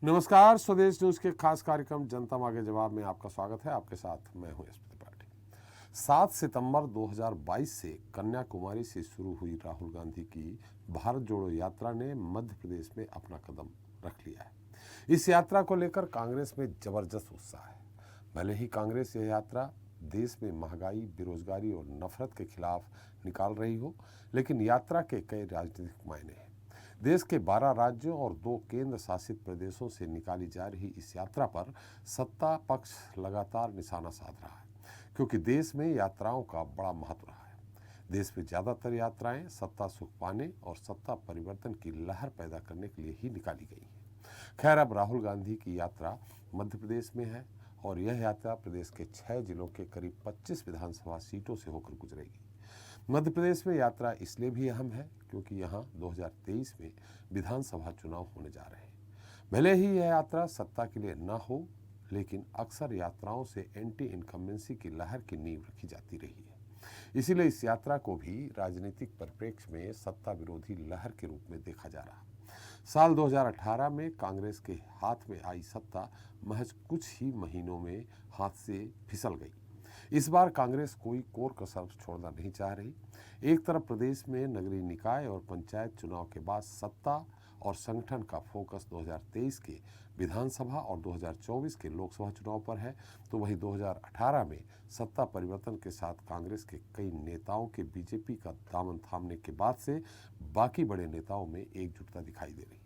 नमस्कार, स्वदेश न्यूज के खास कार्यक्रम जनता मांगे जवाब में आपका स्वागत है। आपके साथ मैं हूं एसपी त्रिपाठी। 7 सितंबर 2022 से कन्याकुमारी से शुरू हुई राहुल गांधी की भारत जोड़ो यात्रा ने मध्य प्रदेश में अपना कदम रख लिया है। इस यात्रा को लेकर कांग्रेस में जबरदस्त उत्साह है। भले ही कांग्रेस यह यात्रा देश में महंगाई, बेरोजगारी और नफरत के खिलाफ निकाल रही हो, लेकिन यात्रा के कई राजनीतिक मायने हैं। देश के 12 राज्यों और 2 केंद्र शासित प्रदेशों से निकाली जा रही इस यात्रा पर सत्ता पक्ष लगातार निशाना साध रहा है, क्योंकि देश में यात्राओं का बड़ा महत्व रहा है। देश में ज्यादातर यात्राएं सत्ता सुख पाने और सत्ता परिवर्तन की लहर पैदा करने के लिए ही निकाली गई हैं। खैर, अब राहुल गांधी की यात्रा मध्य प्रदेश में है और यह यात्रा प्रदेश के 6 जिलों के करीब 25 विधानसभा सीटों से होकर गुजरेगी। मध्य प्रदेश में यात्रा इसलिए भी अहम है क्योंकि यहां 2023 में विधानसभा चुनाव होने जा रहे हैं। भले ही यह यात्रा सत्ता के लिए न हो, लेकिन अक्सर यात्राओं से एंटी इनकम्बेंसी की लहर की नींव रखी जाती रही है। इसीलिए इस यात्रा को भी राजनीतिक परिप्रेक्ष्य में सत्ता विरोधी लहर के रूप में देखा जा रहा है। साल 2018 में कांग्रेस के हाथ में आई सत्ता महज कुछ ही महीनों में हाथ से फिसल गई। इस बार कांग्रेस कोई कोर कसर छोड़ना नहीं चाह रही। एक तरफ प्रदेश में नगरीय निकाय और पंचायत चुनाव के बाद सत्ता और संगठन का फोकस 2023 के विधानसभा और 2024 के लोकसभा चुनाव पर है, तो वहीं 2018 में सत्ता परिवर्तन के साथ कांग्रेस के कई नेताओं के बीजेपी का दामन थामने के बाद से बाकी बड़े नेताओं में एकजुटता दिखाई दे रही।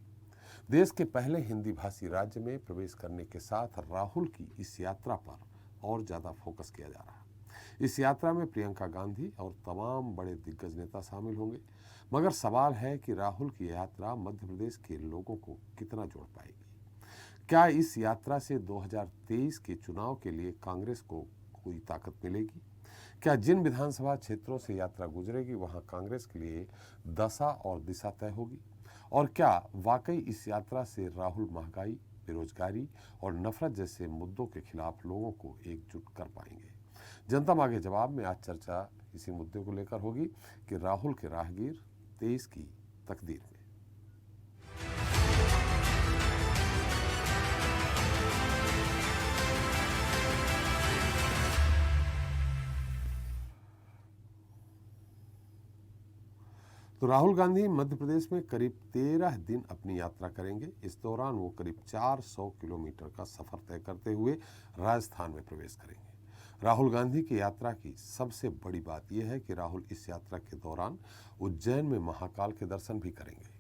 देश के पहले हिंदी भाषी राज्य में प्रवेश करने के साथ राहुल की इस यात्रा पर और ज्यादा फोकस किया जा रहा है। इस यात्रा में प्रियंका गांधी और तमाम बड़े दिग्गज नेता शामिल होंगे, मगर सवाल है कि राहुल की यात्रा मध्य प्रदेश के लोगों को कितना जोड़ पाएगी। क्या इस यात्रा से 2023 के चुनाव के लिए कांग्रेस को कोई ताकत मिलेगी? क्या जिन विधानसभा क्षेत्रों से यात्रा गुजरेगी वहां कांग्रेस के लिए दशा और दिशा तय होगी? और क्या वाकई इस यात्रा से राहुल महंगाई, बेरोजगारी और नफरत जैसे मुद्दों के खिलाफ लोगों को एकजुट कर पाएंगे? जनता मांगे जवाब में आज चर्चा इसी मुद्दे को लेकर होगी कि राहुल के राहगीर 23 की तकदीर में। तो राहुल गांधी मध्य प्रदेश में करीब 13 दिन अपनी यात्रा करेंगे। इस दौरान वो करीब 400 किलोमीटर का सफर तय करते हुए राजस्थान में प्रवेश करेंगे। राहुल गांधी की यात्रा की सबसे बड़ी बात यह है कि राहुल इस यात्रा के दौरान उज्जैन में महाकाल के दर्शन भी करेंगे।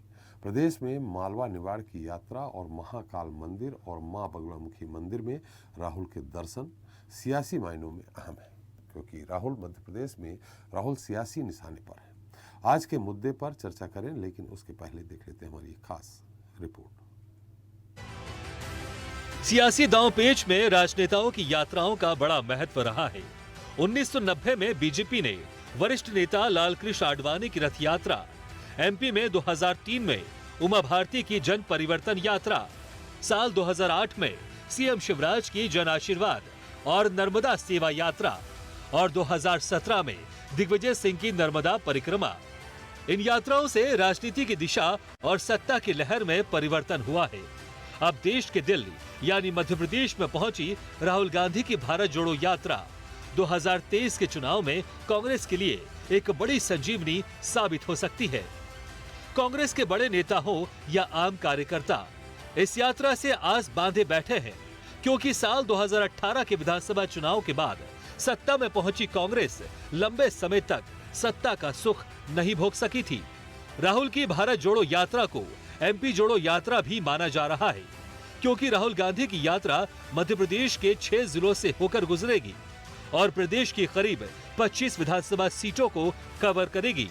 प्रदेश में मालवा निवाड़ की यात्रा और महाकाल मंदिर और मां बगलामुखी मंदिर में राहुल के दर्शन सियासी मायनों में अहम है, क्योंकि राहुल मध्य प्रदेश में राहुल सियासी निशाने पर है। आज के मुद्दे पर चर्चा करें, लेकिन उसके पहले देख लेते हैं हमारी खास रिपोर्ट। सियासी दांवपेच में राजनेताओं की यात्राओं का बड़ा महत्व रहा है। 1990 में बीजेपी ने वरिष्ठ नेता लालकृष्ण आडवाणी की रथ यात्रा, एमपी में 2003 में उमा भारती की जन परिवर्तन यात्रा, साल 2008 में सीएम शिवराज की जन आशीर्वाद और नर्मदा सेवा यात्रा और 2017 में दिग्विजय सिंह की नर्मदा परिक्रमा। इन यात्राओं से राजनीति की दिशा और सत्ता की लहर में परिवर्तन हुआ है। अब देश के दिल यानी मध्य प्रदेश में पहुंची राहुल गांधी की भारत जोड़ो यात्रा 2023 के चुनाव में कांग्रेस के लिए एक बड़ी संजीवनी साबित हो सकती है। कांग्रेस के बड़े नेता हो या आम कार्यकर्ता इस यात्रा से आस बांधे बैठे हैं, क्योंकि साल 2018 के विधानसभा चुनाव के बाद सत्ता में पहुंची कांग्रेस लंबे समय तक सत्ता का सुख नहीं भोग सकी थी। राहुल की भारत जोड़ो यात्रा को एमपी जोड़ो यात्रा भी माना जा रहा है, क्योंकि राहुल गांधी की यात्रा मध्य प्रदेश के 6 जिलों से होकर गुजरेगी और प्रदेश की करीब 25 विधानसभा सीटों को कवर करेगी।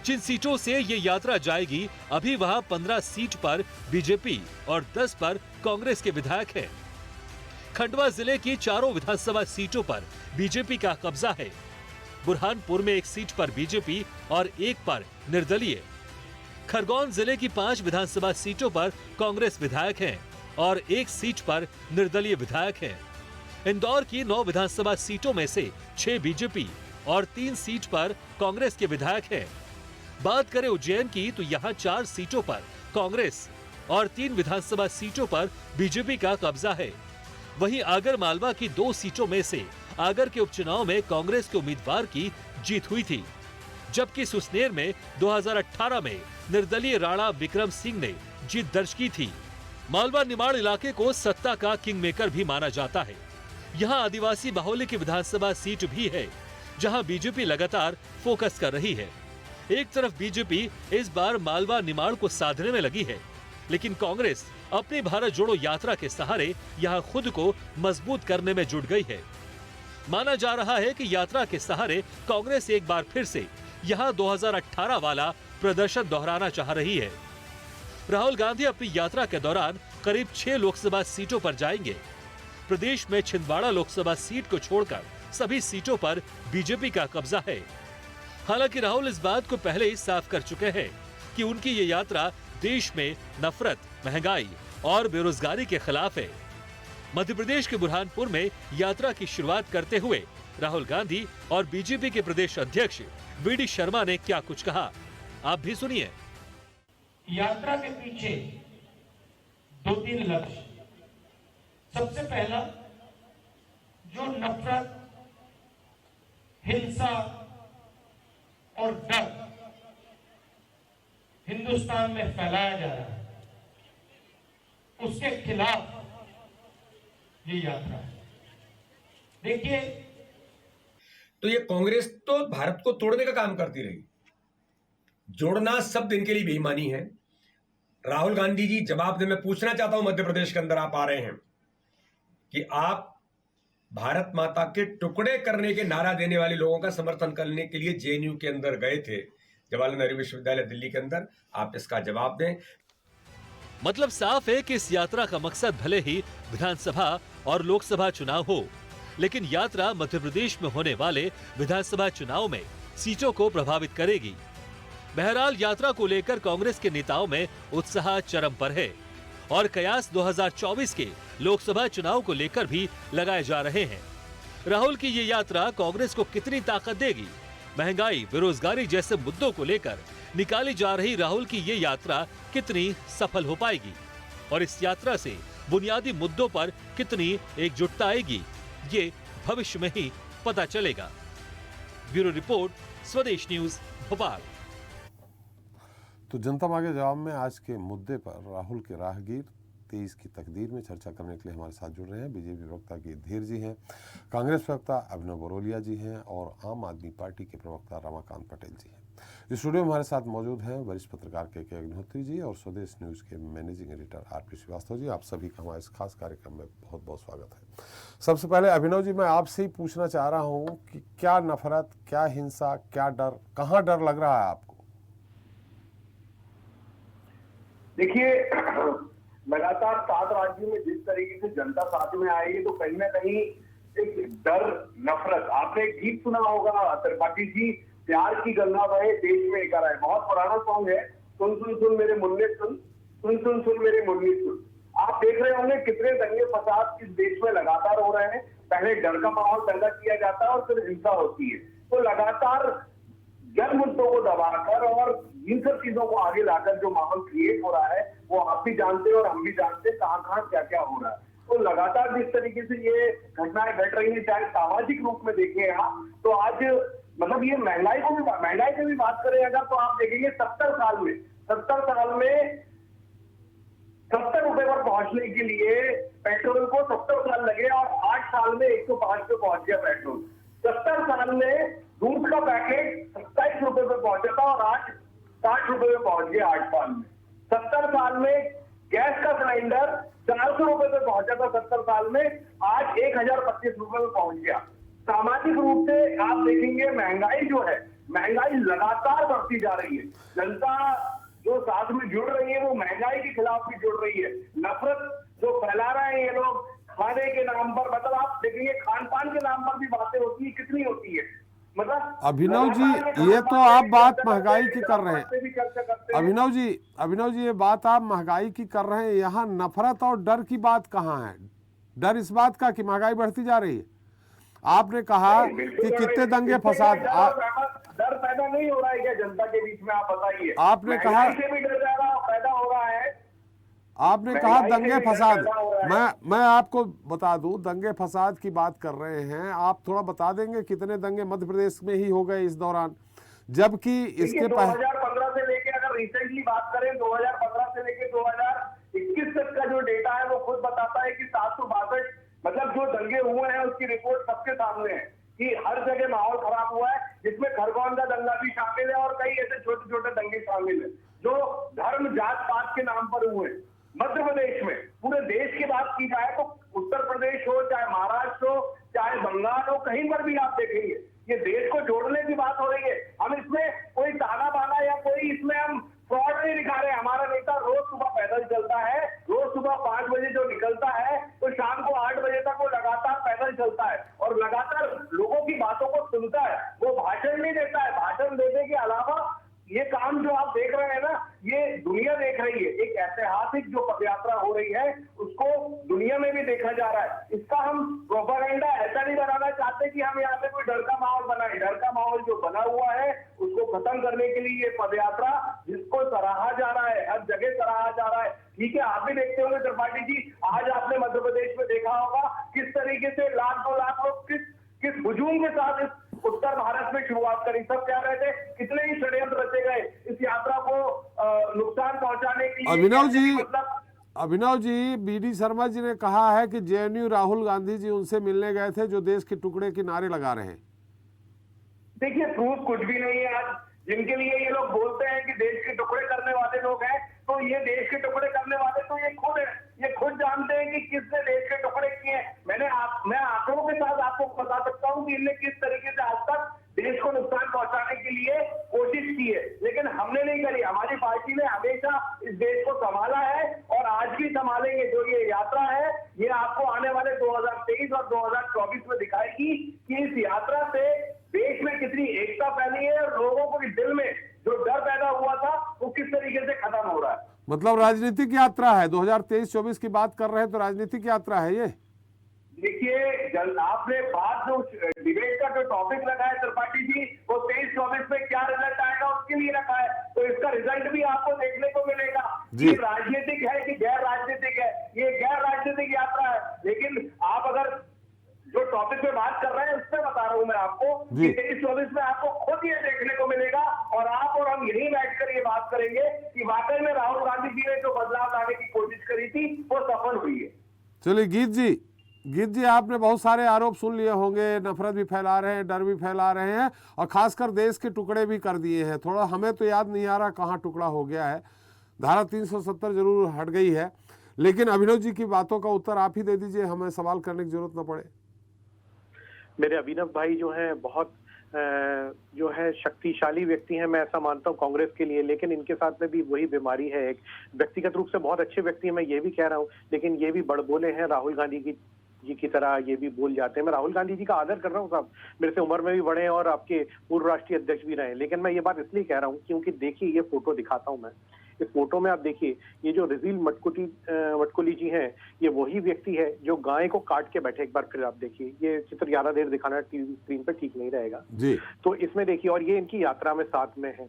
जिन सीटों से ये यात्रा जाएगी, अभी वहां 15 सीट पर बीजेपी और 10 पर कांग्रेस के विधायक हैं। खंडवा जिले की चारों विधानसभा सीटों पर बीजेपी का कब्जा है। बुरहानपुर में 1 सीट पर बीजेपी और 1 पर निर्दलीय। खरगोन जिले की 5 विधानसभा सीटों पर कांग्रेस विधायक हैं और 1 सीट पर निर्दलीय विधायक हैं। इंदौर की 9 विधानसभा सीटों में से 6 बीजेपी और 3 सीट पर कांग्रेस के विधायक हैं। बात करें उज्जैन की तो यहाँ 4 सीटों पर कांग्रेस और 3 विधानसभा सीटों पर बीजेपी का कब्जा है। वहीं आगर मालवा की 2 सीटों में से आगर के उपचुनाव में कांग्रेस के उम्मीदवार की जीत हुई थी, जबकि सुसनेर में 2018 में निर्दलीय राणा विक्रम सिंह ने जीत दर्ज की थी। मालवा निमाड़ इलाके को सत्ता का किंग मेकर भी माना जाता है। यहाँ आदिवासी बाहुल्य की विधानसभा सीट भी है, जहाँ बीजेपी लगातार फोकस कर रही है। एक तरफ बीजेपी इस बार मालवा निमाड़ को साधने में लगी है, लेकिन कांग्रेस अपनी भारत जोड़ो यात्रा के सहारे यहाँ खुद को मजबूत करने में जुट गई है। माना जा रहा है कि यात्रा के सहारे कांग्रेस एक बार फिर से यहाँ 2018 वाला प्रदर्शन दोहराना चाह रही है। राहुल गांधी अपनी यात्रा के दौरान करीब 6 लोकसभा सीटों पर जाएंगे। प्रदेश में छिंदवाड़ा लोकसभा सीट को छोड़कर सभी सीटों पर बीजेपी का कब्जा है। हालांकि राहुल इस बात को पहले ही साफ कर चुके हैं कि उनकी ये यात्रा देश में नफरत, महंगाई और बेरोजगारी के खिलाफ है। मध्य प्रदेश के बुरहानपुर में यात्रा की शुरुआत करते हुए राहुल गांधी और बीजेपी के प्रदेश अध्यक्ष वीडी शर्मा ने क्या कुछ कहा, आप भी सुनिए। यात्रा के पीछे 2-3 लक्ष्य। सबसे पहला, जो नफरत, हिंसा और डर हिंदुस्तान में फैलाया जा रहा है, उसके खिलाफ ये यात्रा है। देखिए, तो ये कांग्रेस तो भारत को तोड़ने का काम करती रही, जोड़ना शब्द इनके लिए बेईमानी है। राहुल गांधी जी, जवाब दे। मैं पूछना चाहता हूं, मध्य प्रदेश के अंदर आप आ रहे हैं कि आप भारत माता के टुकड़े करने के नारा देने वाले लोगों का समर्थन करने के लिए जेएनयू के अंदर गए थे, जवाहरलाल नेहरू विश्वविद्यालय दिल्ली के अंदर। आप इसका जवाब दें। मतलब साफ है कि इस यात्रा का मकसद भले ही विधानसभा और लोकसभा चुनाव हो, लेकिन यात्रा मध्य प्रदेश में होने वाले विधानसभा चुनाव में सीटों को प्रभावित करेगी। बहरहाल यात्रा को लेकर कांग्रेस के नेताओं में उत्साह चरम पर है और कयास 2024 के लोकसभा चुनाव को लेकर भी लगाए जा रहे हैं। राहुल की ये यात्रा कांग्रेस को कितनी ताकत देगी? महंगाई, बेरोजगारी जैसे मुद्दों को लेकर निकाली जा रही राहुल की ये यात्रा कितनी सफल हो पाएगी और इस यात्रा से बुनियादी मुद्दों पर कितनी एकजुटता आएगी, ये भविष्य में ही पता चलेगा। ब्यूरो रिपोर्ट, स्वदेश न्यूज, भोपाल। तो जनता मांगे जवाब में आज के मुद्दे पर राहुल के राहगीर 23 की तकदीर में चर्चा करने के लिए हमारे साथ जुड़ रहे हैं बीजेपी प्रवक्ता की धीर जी हैं, कांग्रेस प्रवक्ता अभिनव बरोलिया जी हैं और आम आदमी पार्टी के प्रवक्ता रमाकांत पटेल जी हैं। इस स्टूडियो में हमारे साथ मौजूद हैं वरिष्ठ पत्रकार के अग्निहोत्री जी और स्वदेश न्यूज़ के managing editor RP Srivastava ji. आप सभी का हमारे इस खास कार्यक्रम में बहुत बहुत स्वागत है। सबसे पहले अभिनव जी, मैं आपसे ही पूछना चाह रहा हूँ कि क्या नफरत, क्या हिंसा, क्या डर, कहाँ डर लग रहा है आपको? देखिए, लगातार 7 राज्यों में जिस तरीके से जनता साथ में आई है, तो कहीं ना कहीं एक डर, नफरत। आपने एक गीत सुना होगा त्रिपाठी जी, प्यार की गंगा बहे देश में एक है, बहुत पुराना सॉन्ग है। सुन सुन सुन मेरे मुन्ने सुन, सुन सुन सुन मेरे मुन्नी सुन। आप देख रहे होंगे कितने दंगे फसाद इस देश में लगातार हो रहे हैं। पहले डर का माहौल पैदा किया जाता है और फिर हिंसा होती है। तो लगातार जन मुद्दों को दबाकर और इन सब चीजों को आगे लाकर जो माहौल क्रिएट हो रहा है, वो आप भी जानते हैं और हम भी जानते हैं कहाँ कहाँ क्या क्या हो रहा है। तो लगातार जिस तरीके से ये घटनाएं घट रही है, चाहे सामाजिक रूप में देखें यहाँ, तो आज मतलब ये महंगाई की भी बात करें अगर, तो आप देखेंगे 70 साल में 70 रुपए पर पहुंचने के लिए पेट्रोल को 70 साल लगे और 8 साल में 105 पे पहुंच गया पेट्रोल। 70 साल में दूध का पैकेट 27 रुपए पे पहुंचा था और आज 60 रुपए पे पहुंच गया 8 साल में। 70 साल में गैस का सिलेंडर 400 रुपए पे पहुंचा था 70 साल में, आज 1025 रुपए पे पहुंच गया। सामाजिक रूप से आप देखेंगे महंगाई जो है, महंगाई लगातार बढ़ती जा रही है। जनता जो साथ में जुड़ रही है वो महंगाई के खिलाफ भी जुड़ रही है। नफरत जो फैला रहे हैं ये लोग खाने के नाम पर, मतलब आप देखेंगे खान पान के नाम पर भी बातें होती है, कितनी होती है। मतलब अभिनव जी, ये तो आप बात महंगाई की कर रहे हैं। अभिनव जी ये बात आप महंगाई की कर रहे हैं, यहाँ नफरत और डर की बात कहाँ है? डर इस बात का कि महंगाई बढ़ती जा रही है। आपने कहा कि कितने दंगे फसाद, डर पैदा नहीं हो रहा है क्या जनता के बीच में? आप बताइए। आपने कहा से भी डर पैदा हो रहा है, आपने कहा महंगाई से दंगे भी घर फसाद, पैदा हो रहा है। मैं आपको बता दूं, दंगे फसाद की बात कर रहे हैं आप, थोड़ा बता देंगे कितने दंगे मध्य प्रदेश में ही हो गए इस दौरान, जबकि देखिए इसके 2015 से लेके अगर रिसेंटली बात करें 2015 से लेके 2021 तक का जो डेटा है वो खुद बताता है कि 762 मतलब जो दंगे हुए हैं उसकी रिपोर्ट सबके सामने है कि हर जगह माहौल खराब हुआ है, जिसमें खरगोन का दंगा भी शामिल है और कई ऐसे छोटे छोटे दंगे शामिल है जो धर्म जात पात के नाम पर हुए। मध्य प्रदेश में पूरे देश की बात की जाए तो उत्तर प्रदेश हो चाहे महाराष्ट्र हो चाहे बंगाल हो, कहीं पर भी आप देखेंगे ये देश को जोड़ने की बात हो रही है। हम इसमें कोई ताना बाना या कोई इसमें हम फ्रॉड नहीं दिखा रहे। हमारा नेता रोज सुबह पैदल चलता है, रोज सुबह 5 बजे जो निकलता है तो शाम को 8 बजे तक वो लगातार पैदल चलता है और लगातार लोगों की बातों को सुनता है। वो भाषण नहीं देता है, भाषण देने के अलावा ये काम जो आप देख रहे हैं ना, ये दुनिया देख रही है। एक ऐतिहासिक जो पदयात्रा हो रही है उसको दुनिया में भी देखा जा रहा है। इसका हम प्रोपेगेंडा ऐसा नहीं बनाना चाहते कि हम यहाँ पे कोई डर का माहौल बनाए। डर का माहौल जो बना हुआ है उसको खत्म करने के लिए ये पदयात्रा, जिसको सराहा जा रहा है, हर जगह सराहा जा रहा है। ठीक है, आप भी देखते होंगे त्रिपाठी जी, आज आपने मध्य प्रदेश में देखा होगा किस तरीके से लाख 2 लाख लोग किस हुजूम के साथ इस उत्तर भारत में शुरुआत करी। सब कह रहे थे कितने ही षड्यंत्र रचे गए इस यात्रा को नुकसान पहुंचाने के लिए। अभिनव जी, बीडी शर्मा जी ने कहा है कि जेएनयू राहुल गांधी जी उनसे मिलने गए थे जो देश के टुकड़े के नारे लगा रहे हैं। देखिए प्रूफ कुछ भी नहीं है। आज जिनके लिए ये लोग बोलते हैं कि देश के टुकड़े करने वाले लोग हैं, तो ये देश के टुकड़े करने वाले तो ये खुद है। ये खुद जानते हैं कि किसने देश के टुकड़े किए हैं। मैं आंकड़ों के साथ आपको बता सकता हूं कि इनने किस तरीके से आज तक देश को नुकसान पहुंचाने के लिए कोशिश की है, लेकिन हमने नहीं करी। हमारी पार्टी ने हमेशा इस देश को संभाला है और आज भी संभालेंगे। जो ये यात्रा है ये आपको आने वाले 2023 और 2024 में दिखाएगी कि इस यात्रा से देश में कितनी एकता फैली है और लोगों को दिल में जो डर पैदा हुआ था वो किस तरीके से खत्म हो रहा है। मतलब राजनीतिक यात्रा है, 2023-24 की बात कर रहे हैं तो राजनीतिक यात्रा है ये। देखिए आपने बात जो डिबेट का जो टॉपिक रखा है त्रिपाठी जी, वो 23-24 में क्या रिजल्ट आएगा उसके लिए रखा है, तो इसका रिजल्ट भी आपको देखने को मिलेगा कि राजनीतिक है कि गैर राजनीतिक है। ये गैर राजनीतिक यात्रा है, लेकिन आप अगर जो टॉपिक पे बात कर रहे हैं उस पर बता रहा हूं मैं आपको कि 23-24 में आपको खुद ये देखने को मिलेगा और आप और हम यहीं बैठकर ये बात करेंगे कि वाकई में राहुल गांधी जी ने जो बदलाव लाने की कोशिश करी थी वो सफल हुई है। चलिए गीत जी आपने बहुत सारे आरोप सुन लिए होंगे, नफरत भी फैला रहे हैं, डर भी फैला रहे हैं और खासकर देश के टुकड़े भी कर दिए हैं। थोड़ा हमें तो याद नहीं आ रहा कहाँ टुकड़ा हो गया है। धारा 370 जरूर हट गई है, लेकिन अभिनव जी की बातों का उत्तर आप ही दे दीजिए, हमें सवाल करने की जरूरत न पड़े। मेरे अभिनव भाई जो हैं बहुत जो है शक्तिशाली व्यक्ति हैं, मैं ऐसा मानता हूं कांग्रेस के लिए, लेकिन इनके साथ में भी वही बीमारी है। एक व्यक्तिगत रूप से बहुत अच्छे व्यक्ति हैं, मैं ये भी कह रहा हूं, लेकिन ये भी बड़बोले हैं। राहुल गांधी जी की तरह ये भी बोल जाते हैं। मैं राहुल गांधी जी का आदर कर रहा हूँ साहब, मेरे से उम्र में भी बड़े हैं और आपके पूर्व राष्ट्रीय अध्यक्ष भी रहे, लेकिन मैं ये बात इसलिए कह रहा हूँ क्योंकि देखिए ये फोटो दिखाता हूँ मैं। इस फोटो में आप देखिए ये जो रजील मटकुली जी हैं, ये वही व्यक्ति है जो गाय को काट के बैठे। एक बार फिर आप देखिए, ये चित्र ज्यादा देर दिखाना टीवी स्क्रीन पर ठीक नहीं रहेगा जी। तो इसमें देखिए, और ये इनकी यात्रा में साथ में है।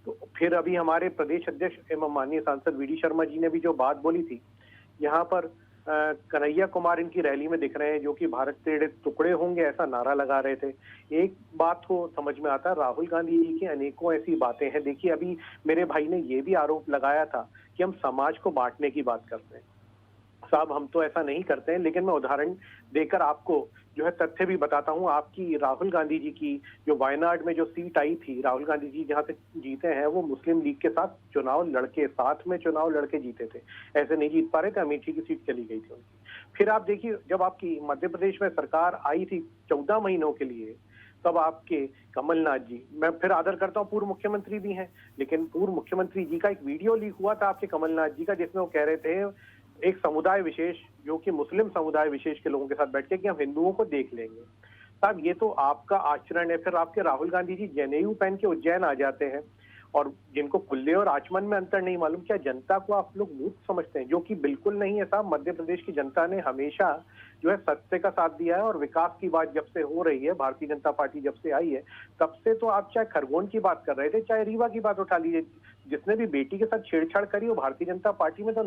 तो फिर अभी हमारे प्रदेश अध्यक्ष एवं माननीय सांसद वीडी शर्मा जी ने भी जो बात बोली थी, यहाँ पर कन्हैया कुमार इनकी रैली में दिख रहे हैं जो कि भारत तेरे टुकड़े होंगे ऐसा नारा लगा रहे थे। एक बात को समझ में आता है, राहुल गांधी जी की अनेकों ऐसी बातें हैं। देखिए अभी मेरे भाई ने ये भी आरोप लगाया था कि हम समाज को बांटने की बात करते हैं। साहब हम तो ऐसा नहीं करते हैं, लेकिन मैं उदाहरण देकर आपको जो है तथ्य भी बताता हूं। आपकी राहुल गांधी जी की जो वायनाड में जो सीट आई थी, राहुल गांधी जी जहां से जीते हैं वो मुस्लिम लीग के साथ साथ में चुनाव लड़के जीते थे, ऐसे नहीं जीत पा रहे थे, अमेठी की सीट चली गई थी उनकी। फिर आप देखिए जब आपकी मध्य प्रदेश में सरकार आई थी 14 महीनों के लिए, तब आपके कमलनाथ जी, मैं फिर आदर करता हूं, पूर्व मुख्यमंत्री भी हैं, लेकिन पूर्व मुख्यमंत्री जी का एक वीडियो लीक हुआ था आपके कमलनाथ जी का, जिसमें वो कह रहे थे एक समुदाय विशेष जो कि मुस्लिम समुदाय विशेष के लोगों के साथ बैठ के कि हम हिंदुओं को देख लेंगे। साहब ये तो आपका आचरण है। फिर आपके राहुल गांधी जी जनेऊ पहन के उज्जैन आ जाते हैं और जिनको कुल्ले और आचमन में अंतर नहीं मालूम, क्या जनता को आप लोग मूर्ख समझते हैं? जो कि बिल्कुल नहीं है साहब। मध्य प्रदेश की जनता ने हमेशा जो है सत्य का साथ दिया है और विकास की बात जब से हो रही है, भारतीय जनता पार्टी जब से आई है, तब से तो आप चाहे खरगोन की बात कर रहे थे, चाहे रीवा की बात उठा लीजिए, जिसने भी बेटी के साथ छेड़छाड़ करी वो भारतीय जनता पार्टी में तो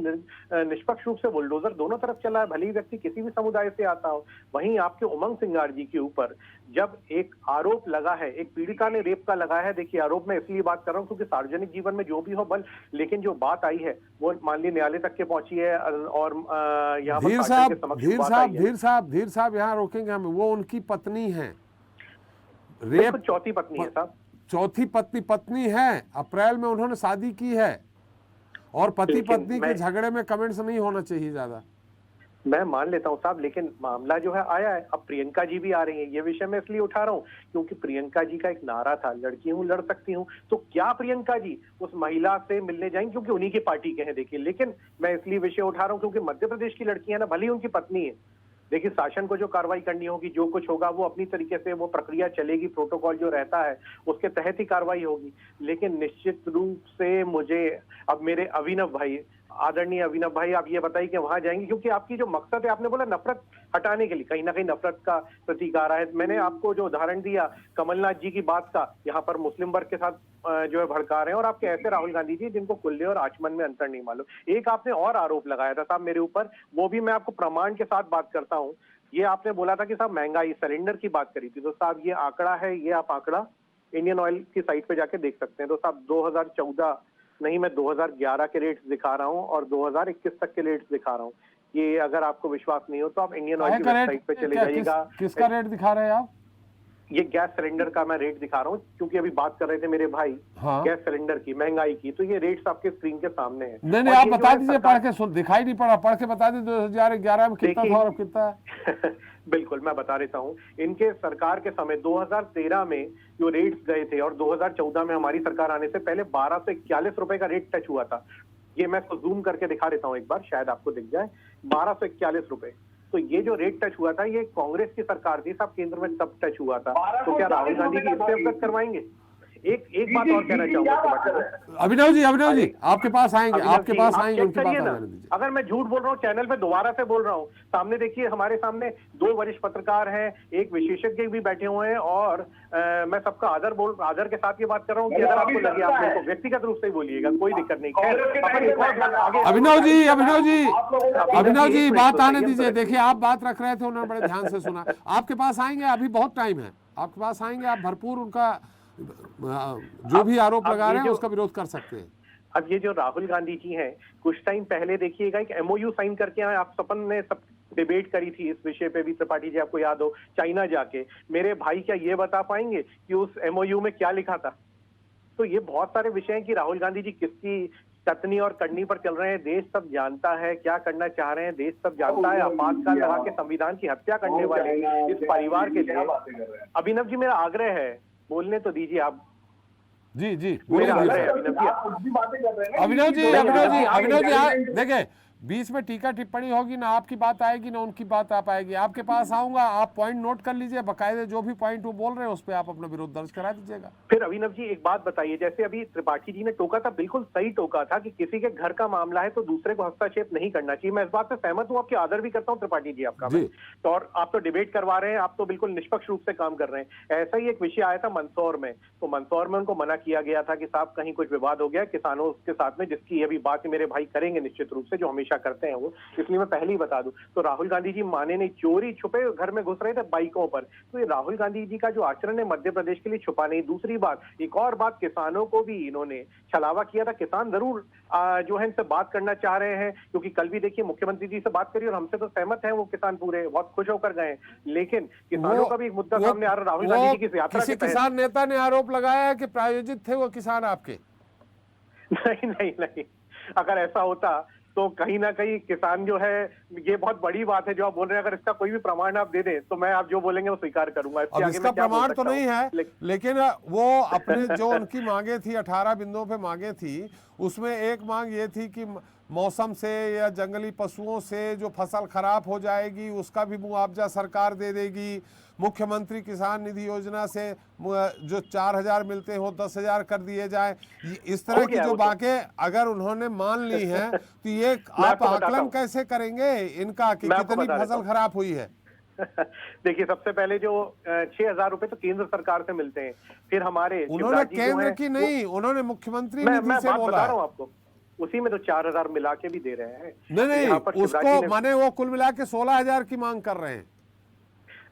निष्पक्ष रूप से बुलडोजर दोनों तरफ चला है, भले ही व्यक्ति किसी भी समुदाय से आता हो। वहीं आपके उमंग सिंगार जी के ऊपर जब एक आरोप लगा है, एक पीड़िता ने रेप का लगा है, देखिए आरोप मैं इसलिए बात कर रहा हूँ क्योंकि सार्वजनिक जीवन में जो भी हो बल, लेकिन जो बात आई है वो माननीय न्यायालय तक के पहुंची है और यहाँ धीर पर साहब, धीर साहब यहाँ रोकेंगे हम, वो उनकी पत्नी है, रेप चौथी पत्नी है साहब, चौथी पत्नी है, अप्रैल में उन्होंने शादी की है, और पति पत्नी के झगड़े में कमेंट्स नहीं होना चाहिए ज्यादा। मैं मान लेता हूं साहब, लेकिन मामला जो है आया है, अब प्रियंका जी भी आ रही हैं, ये विषय मैं इसलिए उठा रहा हूं क्योंकि प्रियंका जी का एक नारा था, लड़की हूं लड़ सकती हूं, तो क्या प्रियंका जी उस महिला से मिलने जाएंगी क्योंकि उन्हीं की पार्टी के हैं। देखिए, लेकिन मैं इसलिए विषय उठा रहा हूं क्योंकि मध्य प्रदेश की लड़की है ना, भले ही उनकी पत्नी है, देखिए शासन को जो कार्रवाई करनी होगी, जो कुछ होगा वो अपनी तरीके से वो प्रक्रिया चलेगी, प्रोटोकॉल जो रहता है उसके तहत ही कार्रवाई होगी। लेकिन निश्चित रूप से मुझे अब मेरे अभिनव भाई, आदरणीय अभिनव भाई, आप ये बताइए कि वहां जाएंगे क्योंकि आपकी जो मकसद है, आपने बोला नफरत हटाने के लिए, कहीं ना कहीं नफरत का प्रतीक आ रहा है। मैंने आपको जो उदाहरण दिया कमलनाथ जी की बात का, यहाँ पर मुस्लिम वर्ग के साथ जो है भड़का रहे हैं, और आपके ऐसे राहुल गांधी जी जिनको कुल्ले और आचमन में अंतर नहीं मालूम। एक आपने और आरोप लगाया था साहब मेरे ऊपर, वो भी मैं आपको प्रमाण के साथ बात करता हूँ। ये आपने बोला था कि साहब महंगाई सिलेंडर की बात करी थी, तो साहब ये आंकड़ा है, ये आप आंकड़ा इंडियन ऑयल की साइट पे जाके देख सकते हैं। तो साहब 2014 नहीं, मैं 2011 के रेट्स दिखा रहा हूँ और 2021 तक के रेट्स दिखा रहा हूँ। ये अगर आपको विश्वास नहीं हो तो आप इंडियन ऑयल की वेबसाइट पे चले जाइएगा। किसका रेट दिखा रहे हैं आप? ये गैस सिलेंडर का मैं रेट दिखा रहा हूँ क्योंकि अभी बात कर रहे थे मेरे भाई गैस सिलेंडर की महंगाई की, तो ये रेट्स आपके स्क्रीन के सामने हैं। नहीं, आप बता दीजिए, पढ़ के दिखाई नहीं पड़ा, पढ़ के बता दीजिए 2011 में कितना था और कितना है। बिल्कुल, मैं बता देता हूँ। इनके सरकार के समय 2013 में जो रेट्स गए थे और 2014 में हमारी सरकार आने से पहले 1241 रुपए का रेट टच हुआ था। ये मैं इसको जूम करके दिखा देता हूँ एक बार, शायद आपको दिख जाए, 1241 रुपए। तो ये जो रेट टच हुआ था ये कांग्रेस की सरकार थी साहब, केंद्र में तब टच हुआ था। तो क्या राहुल गांधी की इससे अवगत करवाएंगे? एक बात और कहना चाहूंगा अभिनव जी, आपके पास आएंगे, उनकी बात आने दीजिए। अगर मैं झूठ बोल रहा हूँ चैनल पे दोबारा से बोल रहा हूँ, सामने देखिए हमारे सामने 2 वरिष्ठ पत्रकार हैं, एक विशेषज्ञ भी बैठे हुए हैं, और मैं सबका आदर के साथ ये बात कर रहा हूँ कि अगर आपको लगे आप मेरे को व्यक्तिगत रूप से ही बोलिएगा, कोई दिक्कत नहीं। अभिनव जी बात आने दीजिए। देखिए आप बात रख रहे थे, उन्होंने बड़े ध्यान से सुना। आपके पास आएंगे, अभी बहुत टाइम है, आपके पास आएंगे, आप भरपूर उनका जो भी आरोप लगा रहे हैं उसका विरोध कर सकते हैं। अब ये जो राहुल गांधी जी हैं, कुछ टाइम पहले देखिएगा एक MOU साइन करके आए, आप सपन ने सब डिबेट करी थी इस विषय पे भी, त्रिपाठी जी आपको याद हो, चाइना जाके। मेरे भाई क्या ये बता पाएंगे कि उस MOU में क्या लिखा था? तो ये बहुत सारे विषय हैं कि राहुल गांधी जी किसकी कतनी और करनी पर चल रहे हैं। देश सब जानता है क्या करना चाह रहे हैं, देश सब जानता है। आपातकाल लगा के संविधान की हत्या करने वाले इस परिवार के लिए अभिनव जी मेरा आग्रह है, बोलने तो दीजिए आप। जी मेरा अभिनव जी देखिए, बीच में टीका टिप्पणी होगी ना, आपकी बात आएगी ना उनकी बात आप आएगी। आपके पास आऊंगा, आप पॉइंट नोट कर लीजिए, बकायदे जो भी पॉइंट वो बोल रहे हैं उस पर आप अपना विरोध दर्ज करा दीजिएगा। फिर अभिनव जी एक बात बताइए, जैसे अभी त्रिपाठी जी ने टोका था, बिल्कुल सही टोका था कि किसी के घर का मामला है तो दूसरे को हस्तक्षेप नहीं करना चाहिए। मैं इस बात से सहमत हूँ, आपके आदर भी करता हूँ त्रिपाठी जी आपका। तो और आप तो डिबेट करवा रहे हैं, आप तो बिल्कुल निष्पक्ष रूप से काम कर रहे हैं। ऐसा ही एक विषय आया था मंदसौर में, तो मंदसौर में उनको मना किया गया था कि साहब कहीं कुछ विवाद हो गया किसानों के साथ में, जिसकी अभी बात मेरे भाई करेंगे निश्चित रूप से, जो हमेशा करते हैं वो, इसलिए मैं पहले ही बता दूं। तो राहुल गांधी जी माने नहीं, चोरी छुपे घर में घुस रहे थे बाइकों पर। तो ये राहुल गांधी जी का जो आचरण है मध्य प्रदेश के लिए छुपा नहीं। दूसरी बात, एक और बात, किसानों को भी इन्होंने छलावा किया था। किसान जरूर जो है इनसे बात करना चाह रहे हैं, क्योंकि कल भी देखिए मुख्यमंत्री जी से बात करी और हमसे तो सहमत है वो किसान, पूरे बहुत खुश होकर गए। लेकिन किसानों का भी एक मुद्दा सामने आ रहा, राहुल गांधी जी की यात्रा किसी किसान नेता ने आरोप लगाया है कि प्रायोजित थे वो किसान आपके। नहीं, अगर ऐसा होता तो कहीं ना कहीं किसान जो है, ये बहुत बड़ी बात है जो आप बोल रहे हैं, अगर इसका कोई भी प्रमाण आप दे दें तो मैं आप जो बोलेंगे वो स्वीकार करूंगा। अब इसका प्रमाण तो नहीं है, लेकिन वो अपने जो उनकी मांगे थी 18 बिंदुओं पे मांगे थी, उसमें एक मांग ये थी कि मौसम से या जंगली पशुओं से जो फसल खराब हो जाएगी उसका भी मुआवजा सरकार दे देगी। मुख्यमंत्री किसान निधि योजना से जो 4,000 मिलते हो 10,000 कर दिए जाए। इस तरह की जो बातें अगर उन्होंने मान ली हैं तो ये आप आकलन कैसे करेंगे इनका कि कितनी फसल खराब हुई है? देखिए, सबसे पहले जो 6,000 रुपए तो केंद्र सरकार से मिलते हैं, फिर हमारे उन्होंने शिवराज जी जो केंद्र हैं, की नहीं, उन्होंने मुख्यमंत्री मैं निधि से बात बोला बता है। रहा हूँ आपको, उसी में तो 4,000 मिला के भी दे रहे हैं। नहीं, यहाँ पर शिवराज जी उसको ने- माने वो कुल मिला के 16,000 की मांग कर रहे हैं।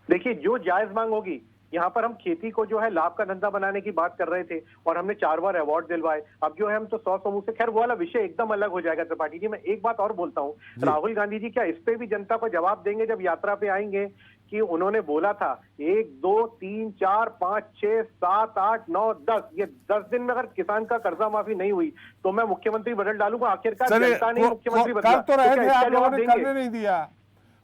देखिए, जो जायज मांग होगी, यहाँ पर हम खेती को जो है लाभ का धंधा बनाने की बात कर रहे थे और हमने 4 बार अवार्ड दिलवाए। अब जो है हम तो 100 समूह से, खैर वो वाला विषय एकदम अलग हो जाएगा। त्रिपाठी जी, मैं एक बात और बोलता हूँ, राहुल गांधी जी क्या इस पे भी जनता को जवाब देंगे जब यात्रा पे आएंगे कि उन्होंने बोला था 1 2 3 4 5 6 7 8 9 10, ये 10 दिन में अगर किसान का कर्जा माफी नहीं हुई तो मैं मुख्यमंत्री बदल डालूंगा। आखिरकार चलिए, जनता ने मुख्यमंत्री कर बदला, तो रहे क्या थे, इसका आप लोगों जवाब ने देंगे? करने नहीं दिया।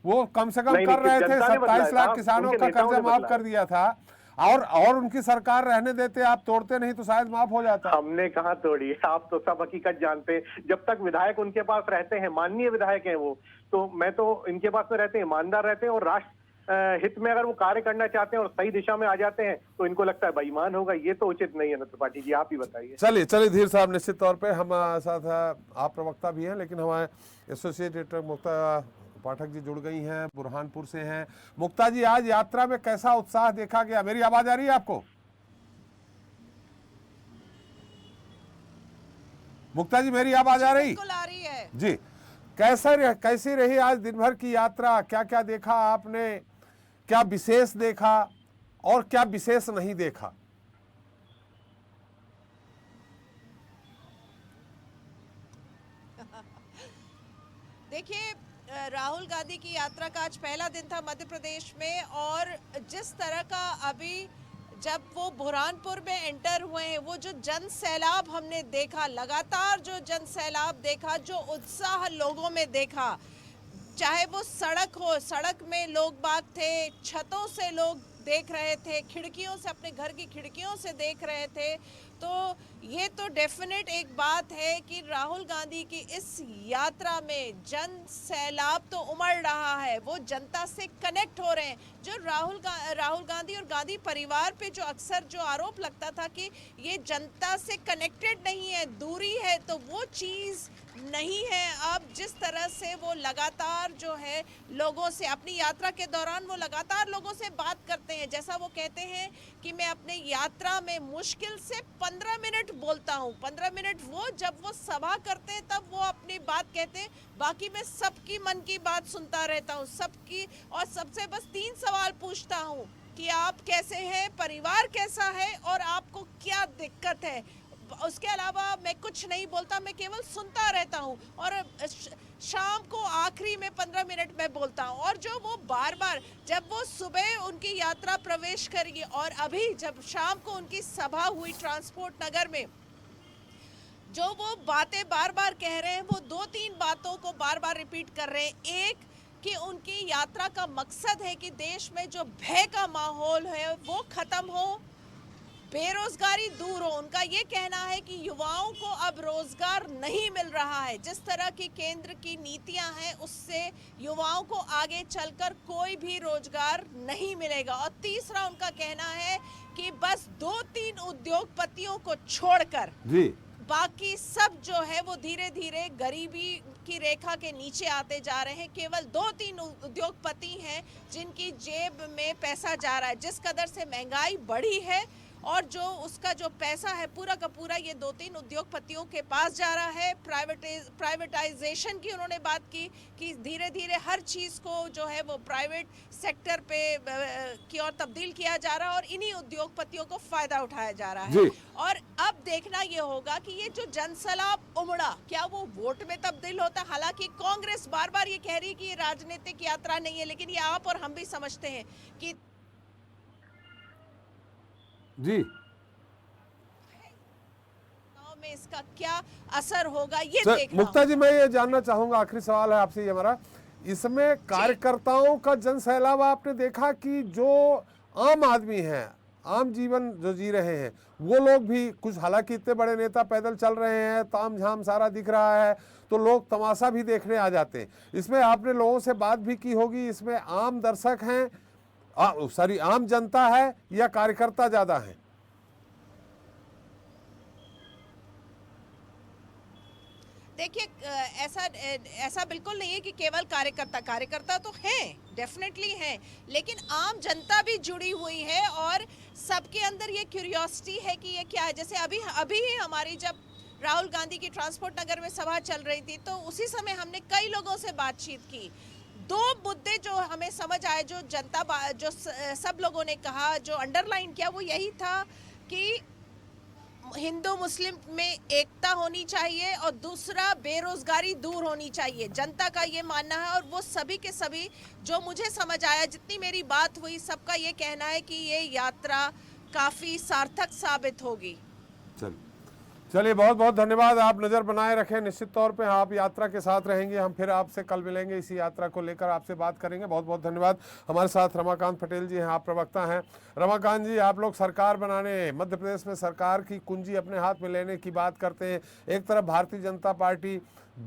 वो कम से कम नहीं, कर रहे थे, जनता ने बदला 27 लाख था, किसानों उनके का नेताओं कर्जा ने माफ बदला कर दिया था। और उनकी सरकार रहने देते, आप तोड़ते नहीं तो शायद माफ हो जाता। हमने कहा तोड़ी, आप तो सब हकीकत जानते हैं। जब तक विधायक उनके पास रहते हैं, माननीय विधायक हैं वो, तो मैं तो इनके पास में रहते हैं, ईमानदार रहते हैं और राष्ट्र हित में अगर वो कार्य करना चाहते हैं और सही दिशा में आ जाते हैं तो इनको लगता है बेईमान होगा। ये तो उचित नहीं है ना त्रिपाठी जी, आप ही बताइए। चलिए धीर साहब, निश्चित तौर पे हम साथ आप प्रवक्ता भी हैं, लेकिन हमारे एसोसिएट एडिटर मुक्ता पाठक जी जुड़ गई हैं, बुरहानपुर से हैं। मुक्ता जी, आज यात्रा में कैसा उत्साह देखा गया? मेरी आवाज आ रही है आपको? मुक्ता जी, मेरी आवाज आ रही? बिल्कुल आ रही है जी। कैसी रही आज दिन भर की यात्रा? क्या क्या देखा आपने? क्या विशेष देखा और क्या विशेष नहीं देखा? देखिए, राहुल गांधी की यात्रा का आज पहला दिन था मध्य प्रदेश में, और जिस तरह का अभी जब वो बुरहानपुर में एंटर हुए हैं, वो जो जन सैलाब हमने देखा, लगातार जो जन सैलाब देखा, जो उत्साह लोगों में देखा, चाहे वो सड़क हो, सड़क में लोग बाग थे, छतों से लोग देख रहे थे, खिड़कियों से, अपने घर की खिड़कियों से देख रहे थे, तो ये तो डेफिनेट एक बात है कि राहुल गांधी की इस यात्रा में जन सैलाब तो उमड़ रहा है, वो जनता से कनेक्ट हो रहे हैं। जो राहुल गांधी और गांधी परिवार पे जो अक्सर जो आरोप लगता था कि ये जनता से कनेक्टेड नहीं है, दूरी है, तो वो चीज़ नहीं है। अब जिस तरह से वो लगातार जो है लोगों से, अपनी यात्रा के दौरान वो लगातार लोगों से बात करते हैं, जैसा वो कहते हैं कि मैं अपने यात्रा में मुश्किल से 15 मिनट बोलता हूँ। 15 मिनट वो, जब वो सभा करते हैं तब वो अपनी बात कहते हैं, बाकी मैं सबकी मन की बात सुनता रहता हूँ, सबकी, और सबसे बस 3 सवाल पूछता हूँ कि आप कैसे हैं, परिवार कैसा है और आपको क्या दिक्कत है। उसके अलावा मैं कुछ नहीं बोलता, मैं केवल सुनता रहता हूँ। और शाम को आखिरी में 15 मिनट में बोलता हूँ। और जो वो बार बार, जब वो सुबह उनकी यात्रा प्रवेश करेगी और अभी जब शाम को उनकी सभा हुई ट्रांसपोर्ट नगर में, जो वो बातें बार बार कह रहे हैं, वो 2-3 बातों को बार बार रिपीट कर रहे हैं। एक, कि उनकी यात्रा का मकसद है कि देश में जो भय का माहौल है वो खत्म हो, बेरोजगारी दूर हो। उनका ये कहना है कि युवाओं को अब रोजगार नहीं मिल रहा है, जिस तरह की केंद्र की नीतियां हैं उससे युवाओं को आगे चलकर कोई भी रोजगार नहीं मिलेगा। और तीसरा उनका कहना है कि बस 2-3 उद्योगपतियों को छोड़कर जी, बाकी सब जो है वो धीरे धीरे गरीबी की रेखा के नीचे आते जा रहे हैं। केवल 2-3 उद्योगपति हैं जिनकी जेब में पैसा जा रहा है। जिस कदर से महंगाई बढ़ी है और जो उसका जो पैसा है पूरा का पूरा ये 2-3 उद्योगपतियों के पास जा रहा है। प्राइवेटाइजेशन की उन्होंने बात की कि धीरे धीरे हर चीज़ को जो है वो प्राइवेट सेक्टर पे की ओर तब्दील किया जा रहा है और इन्हीं उद्योगपतियों को फायदा उठाया जा रहा है। और अब देखना ये होगा कि ये जो जनसैलाब उमड़ा, क्या वो वोट में तब्दील होता है। हालांकि कांग्रेस बार बार ये कह रही है कि ये राजनीतिक यात्रा नहीं है, लेकिन ये आप और हम भी समझते हैं कि जी, में इसका क्या असर होगा ये देखना। मुक्ता जी, मैं ये जानना चाहूंगा, आखिरी सवाल है आपसे ये हमारा, इसमें कार्यकर्ताओं का जन सैलाब आपने देखा कि जो आम आदमी हैं, आम जीवन जो जी रहे हैं, वो लोग भी कुछ, हालांकि इतने बड़े नेता पैदल चल रहे हैं, ताम झाम सारा दिख रहा है, तो लोग तमाशा भी देखने आ जाते हैं। इसमें आपने लोगों से बात भी की होगी, इसमें आम दर्शक हैं, आम जनता है या कार्यकर्ता ज्यादा हैं? देखिए ऐसा बिल्कुल नहीं है कि केवल कार्यकर्ता तो हैं, डेफिनेटली हैं, लेकिन आम जनता भी जुड़ी हुई है और सबके अंदर ये क्यूरियोसिटी है कि ये क्या है। जैसे अभी ही हमारी जब राहुल गांधी की ट्रांसपोर्ट नगर में सभा चल रही थी तो उसी समय हमने कई लोगों से बातचीत की। दो मुद्दे जो हमें समझ आए, जो सब लोगों ने कहा, जो अंडरलाइन किया, वो यही था कि हिंदू मुस्लिम में एकता होनी चाहिए और दूसरा बेरोजगारी दूर होनी चाहिए। जनता का ये मानना है और वो सभी के सभी, जो मुझे समझ आया, जितनी मेरी बात हुई, सबका ये कहना है कि ये यात्रा काफी सार्थक साबित होगी। चलिए बहुत बहुत धन्यवाद। आप नज़र बनाए रखें, निश्चित तौर पे आप यात्रा के साथ रहेंगे। हम फिर आपसे कल मिलेंगे, इसी यात्रा को लेकर आपसे बात करेंगे। बहुत बहुत धन्यवाद। हमारे साथ रमाकांत पटेल जी हैं, आप प्रवक्ता हैं। रमाकांत जी, आप लोग सरकार बनाने, मध्य प्रदेश में सरकार की कुंजी अपने हाथ में लेने की बात करते हैं। एक तरफ Bharatiya Janata party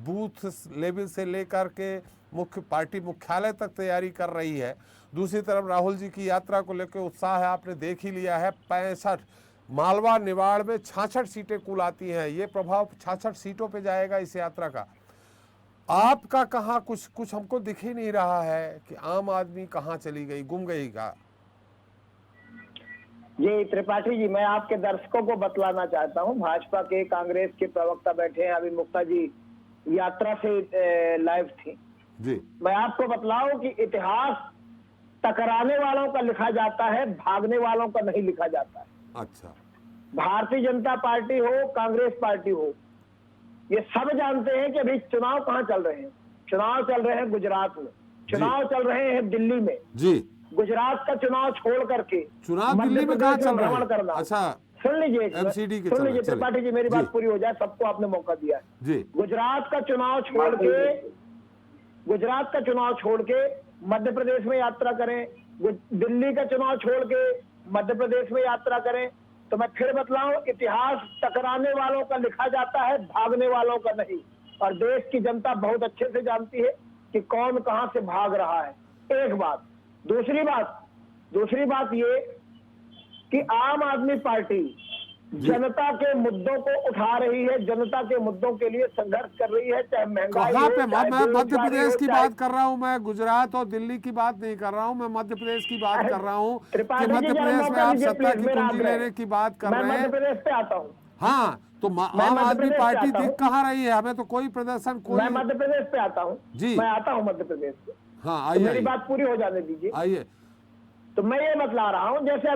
booth level से लेकर के पार्टी मुख्यालय तक तैयारी कर रही है, दूसरी तरफ राहुल जी की यात्रा को लेकर उत्साह है। आपने देख ही लिया है, 65 मालवा निवाड़ में 66 सीटें कुल आती हैं। ये प्रभाव 66 सीटों पे जाएगा इस यात्रा का। आपका कहाँ कुछ हमको दिख ही नहीं रहा है कि आम आदमी कहाँ चली गई, गुम गई का। जी त्रिपाठी जी, मैं आपके दर्शकों को बतलाना चाहता हूँ, भाजपा के कांग्रेस के प्रवक्ता बैठे हैं, अभी मुक्ता जी यात्रा से लाइव थी जी। मैं आपको बतलाऊं कि इतिहास टकराने वालों का लिखा जाता है, भागने वालों का नहीं लिखा जाता है। अच्छा, भारतीय जनता पार्टी हो, कांग्रेस पार्टी हो, ये सब जानते हैं कि अभी चुनाव कहाँ चल रहे हैं। चुनाव चल रहे हैं गुजरात में, चुनाव चल रहे हैं दिल्ली में जी। गुजरात का चुनाव छोड़ करके चुनाव दिल्ली में कहाँ चल रहा है? करना। अच्छा, सुन लीजिए एमसीडी के सुन लीजिए चल त्रिपाठी जी, मेरी बात पूरी हो जाए, सबको आपने मौका दिया है जी। गुजरात का चुनाव छोड़ के मध्य प्रदेश में यात्रा करें, दिल्ली का चुनाव छोड़ के मध्य प्रदेश में यात्रा करें, तो मैं फिर बतलाऊं, इतिहास टकराने वालों का लिखा जाता है, भागने वालों का नहीं। और देश की जनता बहुत अच्छे से जानती है कि कौन कहां से भाग रहा है। एक बात। दूसरी बात ये कि आम आदमी पार्टी जनता के मुद्दों को उठा रही है, जनता के मुद्दों के लिए संघर्ष कर रही है, चाहे महंगाई कहाँ पे? हो, चाहे मैं मध्य बेरोजगारी प्रदेश हो, की चाहे- बात कर रहा हूँ, मैं गुजरात और दिल्ली की बात नहीं कर रहा हूँ, मैं मध्य प्रदेश की बात कर रहा हूँ कि त्रिपाठी जी, मध्य जरा प्रदेश में मौका आप दीजिए, सत्ता प्लीज, की मेरा कुंजी आग्रह है। लेने की बात कर मैं रहे मध्य हैं। प्रदेश पे आता हूँ। हाँ, तो मैं आम मध्य आदमी प्रदेश से पार्टी आता दिख हूँ। कहाँ रही है? हमें तो कोई प्रदर्शन, कोई। मैं मध्य प्रदेश पे आता हूँ जी। मैं आता हूँ मध्य प्रदेश से। हाँ, तो आइए मेरी बात पूरी हो जाने दीजिए। आइए। तो मैं ये बतला रहा हूँ, जैसे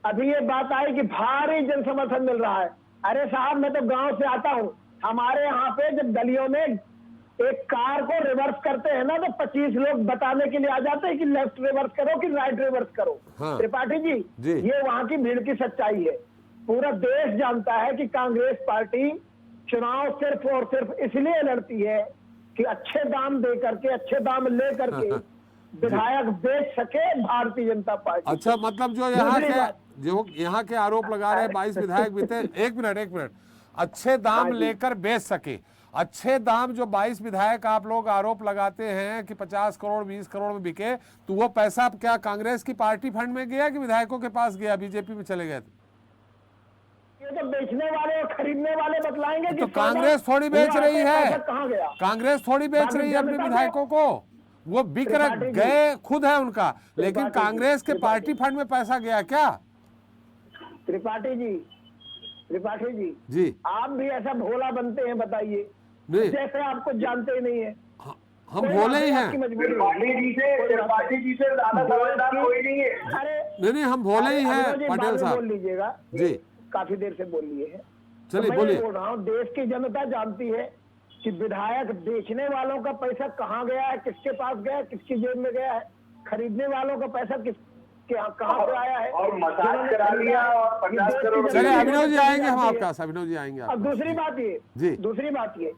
अभी ये बात आई कि भारी जन समर्थन मिल रहा है। अरे साहब, मैं तो गांव से आता हूँ, हमारे यहाँ पे जब गलियों में एक कार को रिवर्स करते हैं ना, तो 25 लोग बताने के लिए आ जाते हैं कि लेफ्ट रिवर्स करो कि राइट रिवर्स करो। हाँ। त्रिपाठी जी, जी। ये वहाँ की भीड़ की सच्चाई है। पूरा देश जानता है कि कांग्रेस पार्टी चुनाव सिर्फ और सिर्फ इसलिए लड़ती है कि अच्छे दाम दे करके, अच्छे दाम ले करके विधायक बेच सके भारतीय जनता पार्टी। अच्छा, मतलब जो यहाँ के आरोप लगा रहे हैं 22 विधायक बीते, एक मिनट, अच्छे दाम लेकर बेच सके। अच्छे दाम जो 22 विधायक आप लोग आरोप लगाते हैं कि 50 करोड़ 20 करोड़ में बिके, तो वो पैसा क्या कांग्रेस की पार्टी फंड में गया कि विधायकों के पास गया, बीजेपी में चले गए? ये तो बेचने वाले और खरीदने वाले बतलाएंगे कि तो कांग्रेस थोड़ी बेच रही है, कहाँ गया। कांग्रेस थोड़ी बेच रही है अपने विधायकों को, वो बिक गए खुद है उनका, लेकिन कांग्रेस के पार्टी फंड में पैसा गया क्या? त्रिपाठी जी जी, आप भी ऐसा भोला बनते हैं, बताइए, नहीं, जैसे आपको जानते ही नहीं है। हम भोले ही हैं। त्रिपाठी जी से ज्यादा समझदार कोई नहीं है। अरे नहीं, हम भोले ही हैं पटेल साहब। बोल लीजिएगा जी, काफी देर से बोल लिए हैं। चलिए तो मैं बोलिए। बोल रहा हूँ, देश की जनता जानती है कि विधायक बेचने वालों का पैसा कहाँ गया है, किसके पास गया है, किसकी जेब में गया है, खरीदने वालों का पैसा कहाँ से आया है, और मसाज करा लिया और 50 करोड़। चलिए अभिनव जी आएंगे, हम आपका अभिनव जी आएंगे। अब दूसरी बात ये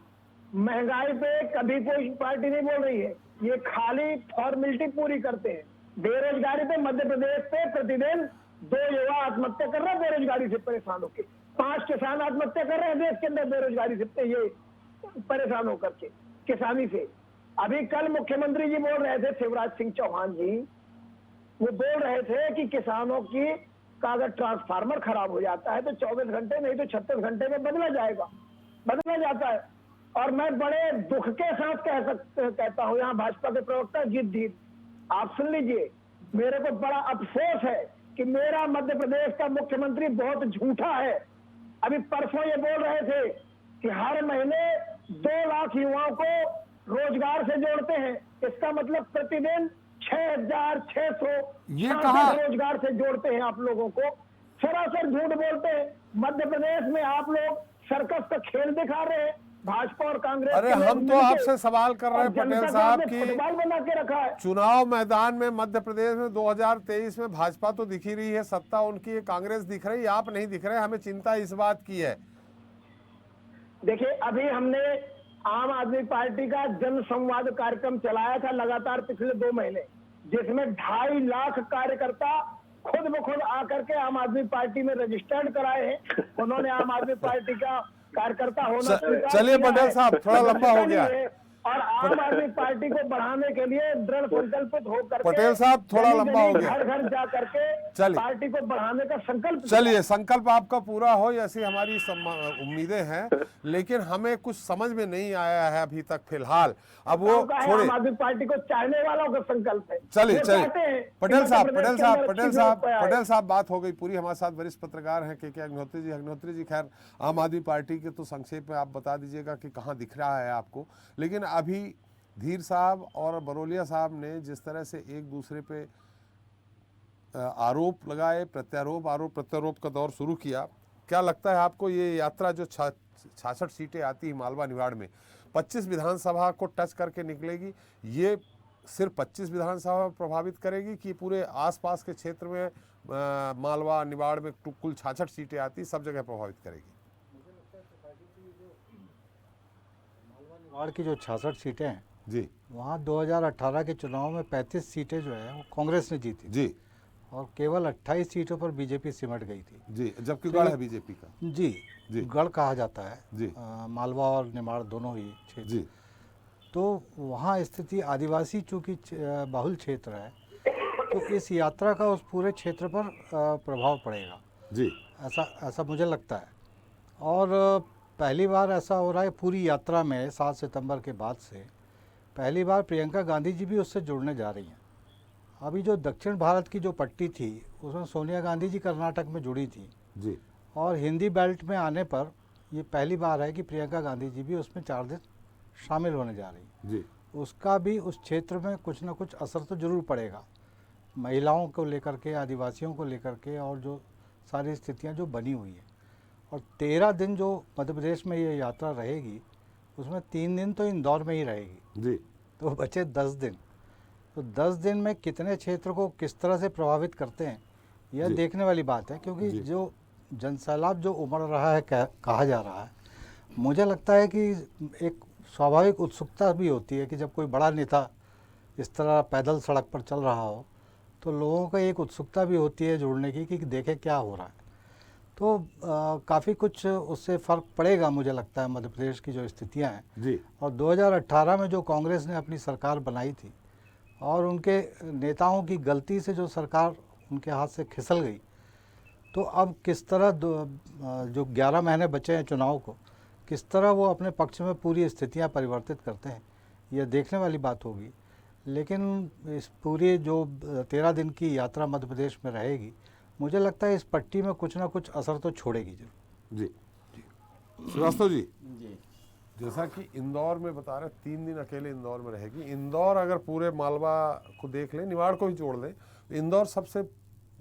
महंगाई पे कभी कोई पार्टी नहीं बोल रही है, ये खाली फॉर्मेलिटी पूरी करते हैं। बेरोजगारी पे मध्य प्रदेश पे प्रतिदिन 2 युवा आत्महत्या कर रहे हैं बेरोजगारी से परेशान होकर, 5 किसान आत्महत्या कर रहे हैं देश के अंदर बेरोजगारी से, ये परेशान होकर के किसानी से। अभी कल मुख्यमंत्री जी बोल रहे थे, शिवराज सिंह चौहान जी, वो बोल रहे थे कि किसानों का अगर ट्रांसफार्मर खराब हो जाता है तो 24 घंटे नहीं तो 36 घंटे में बदला जाता है। और मैं बड़े दुख के साथ कहता हूं, यहाँ भाजपा के प्रवक्ता जीत आप सुन लीजिए, मेरे को बड़ा अफसोस है कि मेरा मध्य प्रदेश का मुख्यमंत्री बहुत झूठा है। अभी परसों ये बोल रहे थे कि हर महीने 2 लाख युवाओं को रोजगार से जोड़ते हैं, इसका मतलब प्रतिदिन 6,600 ये कहा रोजगार से जोड़ते हैं आप लोगों को। सरासर झूठ बोलते हैं। मध्य प्रदेश में आप लोग सर्कस का खेल दिखा रहे हैं, भाजपा और कांग्रेस। अरे हम तो आपसे सवाल कर रहे हैं पटेल साहब की फुटबॉल बना के रखा है। चुनाव मैदान में मध्य प्रदेश में 2023 में भाजपा तो दिख ही रही है, सत्ता उनकी है, कांग्रेस दिख रही, आप नहीं दिख रहे। हमें चिंता इस बात की है। देखिए, अभी हमने आम आदमी पार्टी का जन संवाद कार्यक्रम चलाया था लगातार पिछले 2 महीने, जिसमें 2.5 लाख कार्यकर्ता खुद ब खुद आकर के आम आदमी पार्टी में रजिस्टर्ड कराए हैं। उन्होंने आम आदमी पार्टी का कार्यकर्ता होना चलिए पटेल साहब, थोड़ा लंबा हो गया और आम आदमी पार्टी को बढ़ाने के लिए दृढ़ संकल्पित होकर पटेल साहब थोड़ा लंबा हो गया, घर घर जा करके पार्टी को बढ़ाने का संकल्प। चलिए, संकल्प आपका पूरा हो ऐसी हमारी उम्मीदें हैं, लेकिन हमें कुछ समझ में नहीं आया है अभी तक फिलहाल। अब वो छोड़े, आम आदमी पार्टी को चाहने वालों का संकल्प है। चलिए पटेल साहब बात हो गई पूरी। हमारे साथ वरिष्ठ पत्रकार हैं के अग्निहोत्री जी। खैर, आम आदमी पार्टी के तो संक्षेप में आप बता दीजिएगा कि कहाँ दिख रहा है आपको, लेकिन अभी धीर साहब और बरोलिया साहब ने जिस तरह से एक दूसरे पे आरोप लगाए, आरोप प्रत्यारोप का दौर शुरू किया, क्या लगता है आपको ये यात्रा जो 66 सीटें आती है मालवा निवाड़ में 25 विधानसभा को टच करके निकलेगी, ये सिर्फ 25 विधानसभा प्रभावित करेगी कि पूरे आसपास के क्षेत्र में मालवा निवाड़ में कुल 66 सीटें आती सब जगह प्रभावित करेगी? निवाड़ की जो 66 सीटें हैं जी, वहाँ 2018 के चुनाव में 35 सीटें जो है वो कांग्रेस ने जीती जी, और केवल 28 सीटों पर बीजेपी सिमट गई थी जी, जबकि गढ़ है बीजेपी का। जी, गढ़ कहा जाता है जी, मालवा और निमाड़ दोनों ही क्षेत्र। जी, तो वहाँ स्थिति आदिवासी चूँकि बहुल क्षेत्र है, तो इस यात्रा का उस पूरे क्षेत्र पर प्रभाव पड़ेगा जी, ऐसा मुझे लगता है। और पहली बार ऐसा हो रहा है पूरी यात्रा में 7 सितंबर के बाद से पहली बार प्रियंका गांधी जी भी उससे जुड़ने जा रही हैं। अभी जो दक्षिण भारत की जो पट्टी थी उसमें सोनिया गांधी जी कर्नाटक में जुड़ी थी जी, और हिंदी बेल्ट में आने पर ये पहली बार है कि प्रियंका गांधी जी भी उसमें 4 दिन शामिल होने जा रही हैं। जी, उसका भी उस क्षेत्र में कुछ ना कुछ असर तो ज़रूर पड़ेगा, महिलाओं को लेकर के, आदिवासियों को लेकर के, और जो सारी स्थितियाँ जो बनी हुई हैं। और 13 दिन जो मध्य प्रदेश में ये यात्रा रहेगी उसमें 3 दिन तो इंदौर में ही रहेगी जी, तो बचे 10 दिन। तो 10 दिन में कितने क्षेत्र को किस तरह से प्रभावित करते हैं यह देखने वाली बात है, क्योंकि जो जनसैलाब जो उमड़ रहा है कहा जा रहा है, मुझे लगता है कि एक स्वाभाविक उत्सुकता भी होती है कि जब कोई बड़ा नेता इस तरह पैदल सड़क पर चल रहा हो तो लोगों का एक उत्सुकता भी होती है जुड़ने की कि देखें क्या हो रहा है। तो काफ़ी कुछ उससे फ़र्क पड़ेगा मुझे लगता है मध्य प्रदेश की जो स्थितियां हैं जी। और 2018 में जो कांग्रेस ने अपनी सरकार बनाई थी और उनके नेताओं की गलती से जो सरकार उनके हाथ से खिसल गई, तो अब किस तरह जो 11 महीने बचे हैं चुनाव को, किस तरह वो अपने पक्ष में पूरी स्थितियां परिवर्तित करते हैं, यह देखने वाली बात होगी। लेकिन इस पूरी जो 13 दिन की यात्रा मध्य प्रदेश में रहेगी, मुझे लगता है इस पट्टी में कुछ ना कुछ असर तो छोड़ेगी जरूर। जी श्रीवास्तव जी, जैसा कि इंदौर में बता रहे 3 दिन अकेले इंदौर में रहेगी। इंदौर अगर पूरे मालवा को देख लें, निवाड़ को ही जोड़ दें, तो इंदौर सबसे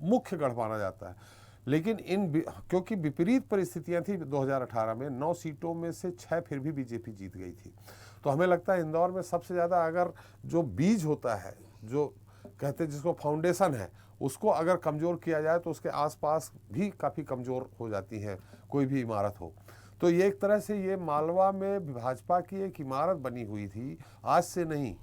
मुख्य गढ़ माना जाता है। लेकिन क्योंकि विपरीत परिस्थितियां थी 2018 में, 9 सीटों में से 6 फिर भी बीजेपी जीत गई थी। तो हमें लगता है इंदौर में सबसे ज़्यादा अगर जो बीज होता है, जो कहते हैं जिसको फाउंडेशन है, उसको अगर कमज़ोर किया जाए तो उसके आसपास भी काफ़ी कमज़ोर हो जाती हैं कोई भी इमारत हो। तो ये एक तरह से ये मालवा में भाजपा की एक इमारत बनी हुई थी, आज से नहीं,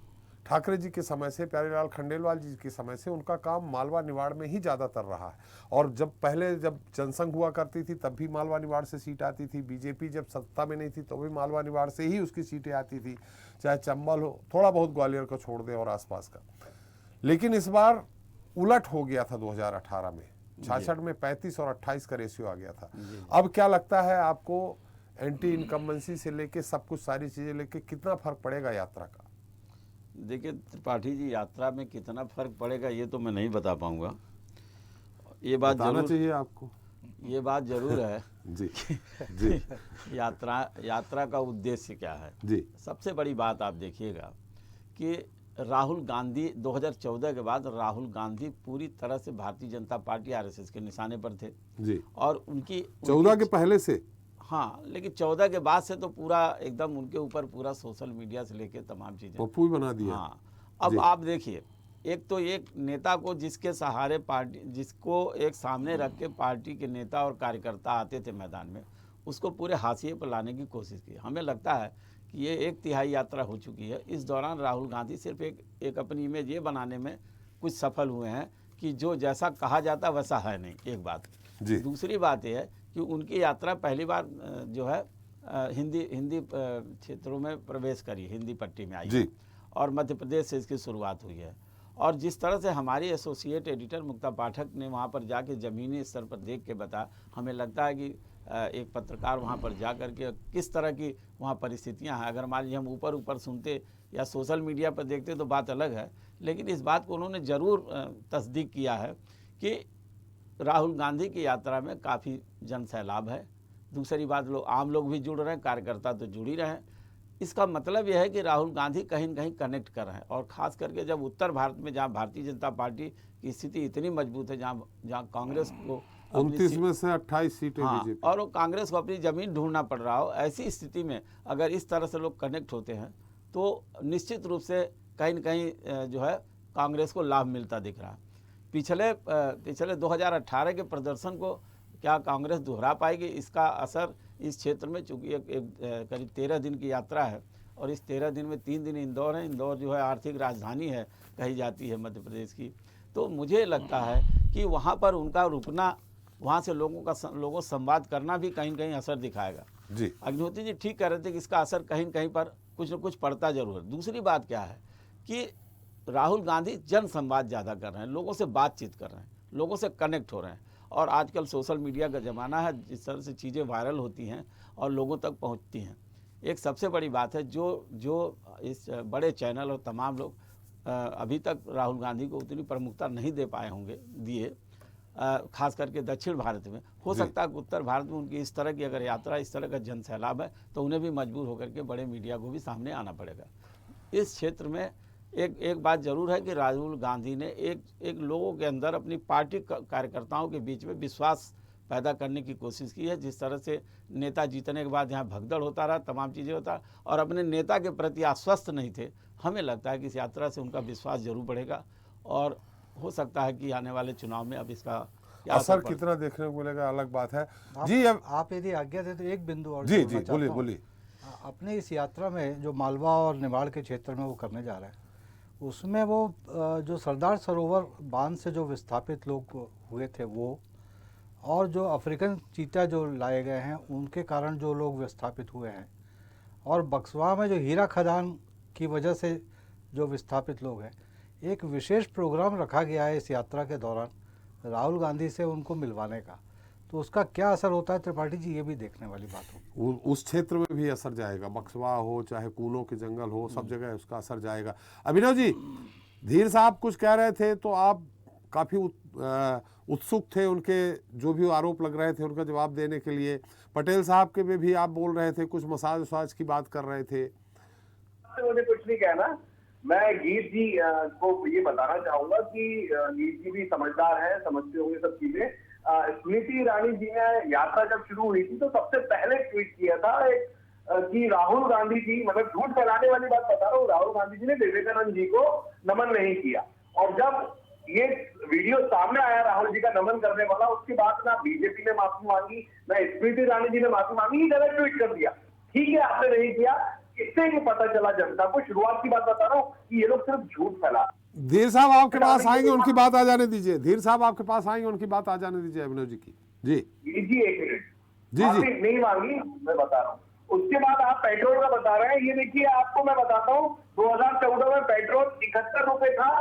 ठाकरे जी के समय से, प्यारेलाल खंडेलवाल जी के समय से उनका काम मालवा निवाड़ में ही ज़्यादातर रहा है। और जब जनसंघ हुआ करती थी तब भी मालवा निवाड़ से सीट आती थी, बीजेपी जब सत्ता में नहीं थी तो भी मालवा निवाड़ से ही उसकी सीटें आती थी, चाहे चंबल हो, थोड़ा बहुत ग्वालियर को छोड़ दें और आसपास का। लेकिन इस बार उलट हो गया था 2018 में, 66 में 35 और 28 का रेशियो आ गया था। अब क्या लगता है आपको, एंटी इनकम्बेंसी से लेके सब कुछ सारी चीजें लेके कितना फर्क पड़ेगा यात्रा का? देखिए त्रिपाठी जी, यात्रा में कितना फर्क पड़ेगा ये तो मैं नहीं बता पाऊंगा। ये बात बताना जरूर चाहिए आपको। ये बात जरूर है जी जी यात्रा का उद्देश्य क्या है। जी सबसे बड़ी बात आप देखिएगा कि राहुल गांधी 2014 के बाद राहुल गांधी पूरी तरह से भारतीय जनता पार्टी आरएसएस के निशाने पर थे जी। और उनकी 14 के पहले से, हाँ, लेकिन 14 के बाद से तो पूरा एकदम उनके ऊपर पूरा सोशल मीडिया से लेके तमाम चीजें पप्पू बना दिया। हाँ, अब आप देखिए, एक तो एक नेता को जिसके सहारे पार्टी, जिसको एक सामने रख के पार्टी के नेता और कार्यकर्ता आते थे मैदान में, उसको पूरे हाशिए पर लाने की कोशिश की। हमें लगता है कि ये 1/3 यात्रा हो चुकी है। इस दौरान राहुल गांधी सिर्फ एक अपनी इमेज ये बनाने में कुछ सफल हुए हैं कि जो जैसा कहा जाता वैसा है नहीं, एक बात। दूसरी बात यह है कि उनकी यात्रा पहली बार जो है हिंदी क्षेत्रों में प्रवेश करी, हिंदी पट्टी में आई है और मध्य प्रदेश से इसकी शुरुआत हुई है। और जिस तरह से हमारी एसोसिएट एडिटर मुक्ता पाठक ने वहाँ पर जाके ज़मीनी स्तर पर देख के बताया, हमें लगता है कि एक पत्रकार वहाँ पर जा कर के किस तरह की वहाँ परिस्थितियाँ हैं। अगर मान लीजिए हम ऊपर सुनते या सोशल मीडिया पर देखते तो बात अलग है, लेकिन इस बात को उन्होंने ज़रूर तस्दीक किया है कि राहुल गांधी की यात्रा में काफ़ी जन सैलाब है। दूसरी बात, आम लोग भी जुड़ रहे हैं, कार्यकर्ता तो जुड़ ही रहे हैं। इसका मतलब यह है कि राहुल गांधी कहीं न कहीं कनेक्ट कर रहे हैं। और ख़ास करके जब उत्तर भारत में, जहां भारतीय जनता पार्टी की स्थिति इतनी मजबूत है, जहां कांग्रेस को 29 में से 28 सीटें बीजेपी, और वो कांग्रेस को अपनी ज़मीन ढूंढना पड़ रहा हो, ऐसी स्थिति में अगर इस तरह से लोग कनेक्ट होते हैं तो निश्चित रूप से कहीं न कहीं जो है कांग्रेस को लाभ मिलता दिख रहा है। पिछले 2018 के प्रदर्शन को क्या कांग्रेस दोहरा पाएगी, इसका असर इस क्षेत्र में, चूँकि एक करीब 13 दिन की यात्रा है और इस 13 दिन में 3 दिन इंदौर है। इंदौर जो है आर्थिक राजधानी है कही जाती है मध्य प्रदेश की। तो मुझे लगता है कि वहाँ पर उनका रुकना, वहाँ से लोगों से संवाद करना भी कहीं न कहीं असर दिखाएगा। जी, अग्निहोत्री जी ठीक कह रहे थे कि इसका असर कहीं न कहीं पर कुछ न कुछ पड़ता जरूर है। दूसरी बात क्या है कि राहुल गांधी जन संवाद ज़्यादा कर रहे हैं, लोगों से बातचीत कर रहे हैं, लोगों से कनेक्ट हो रहे हैं। और आजकल सोशल मीडिया का ज़माना है, जिस तरह से चीज़ें वायरल होती हैं और लोगों तक पहुंचती हैं। एक सबसे बड़ी बात है, जो इस बड़े चैनल और तमाम लोग अभी तक राहुल गांधी को उतनी प्रमुखता नहीं दे पाए होंगे, खास करके दक्षिण भारत में। हो सकता है कि उत्तर भारत में उनकी इस तरह की अगर यात्रा, इस तरह का जन सैलाब है तो उन्हें भी मजबूर होकर के बड़े मीडिया को भी सामने आना पड़ेगा। इस क्षेत्र में एक बात जरूर है कि राहुल गांधी ने एक लोगों के अंदर अपनी पार्टी कार्यकर्ताओं के बीच में विश्वास पैदा करने की कोशिश की है। जिस तरह से नेता जीतने के बाद यहाँ भगदड़ होता रहा, तमाम चीज़ें होता और अपने नेता के प्रति आश्वस्त नहीं थे, हमें लगता है कि इस यात्रा से उनका विश्वास जरूर बढ़ेगा और हो सकता है कि आने वाले चुनाव में अब इसका असर कितना देखने को मिलेगा अलग बात है। जी, अब आप यदि आज्ञा दे तो एक बिंदु और जी बोलिए। अपने इस यात्रा में जो मालवा और निमाड़ के क्षेत्र में वो करने जा रहे हैं, उसमें वो जो सरदार सरोवर बांध से जो विस्थापित लोग हुए थे वो, और जो अफ्रीकन चीता जो लाए गए हैं उनके कारण जो लोग विस्थापित हुए हैं, और बक्सवा में जो हीरा खदान की वजह से जो विस्थापित लोग हैं, एक विशेष प्रोग्राम रखा गया है इस यात्रा के दौरान राहुल गांधी से उनको मिलवाने का। तो उसका क्या असर होता है त्रिपाठी जी, ये भी देखने वाली बात हो। उस क्षेत्र में भी असर जाएगा, बक्सवा हो चाहे कूलों के जंगल हो, सब जगह उसका असर जाएगा। अभिनव जी, धीर साहब कुछ कह रहे थे तो आप काफ़ी उत्सुक थे उनके जो भी आरोप लग रहे थे उनका जवाब देने के लिए। पटेल साहब के में भी आप बोल रहे थे, कुछ मसाज वसाज की बात कर रहे थे। मुझे कुछ नहीं कहना, मैं गीत जी को ये बताना चाहूंगा कि गीत जी भी समझदार है, समझते होंगे सब चीजें। स्मृति ईरानी जी ने यात्रा जब शुरू हुई थी तो सबसे पहले ट्वीट किया था कि राहुल गांधी जी, मतलब झूठ फैलाने वाली बात बता रहा हूँ, राहुल गांधी जी ने विवेकानंद जी को नमन नहीं किया। और जब ये वीडियो सामने आया राहुल जी का नमन करने वाला, उसके बाद ना बीजेपी ने माफी मांगी, ना स्मृति ईरानी जी ने माफी मांगी, ये गलत ट्वीट कर दिया। ठीक है, आपने नहीं किया, इससे ही पता चला जनता को। शुरुआत की बात बता रहा हूँ कि ये लोग सिर्फ झूठ फैला। धीर साहब आपके पास आएंगे, उनकी बात आ जाने दीजिए। धीर साहब आपके पास आएंगे, उनकी बात आ जाने दीजिए अभिनव जी की। जी एक मिनट, जी नहीं मांगी, मैं बता रहा हूँ। उसके बाद आप पेट्रोल का बता रहे हैं, ये देखिए आपको मैं बताता हूँ, 2014 में पेट्रोल 71 रुपए था,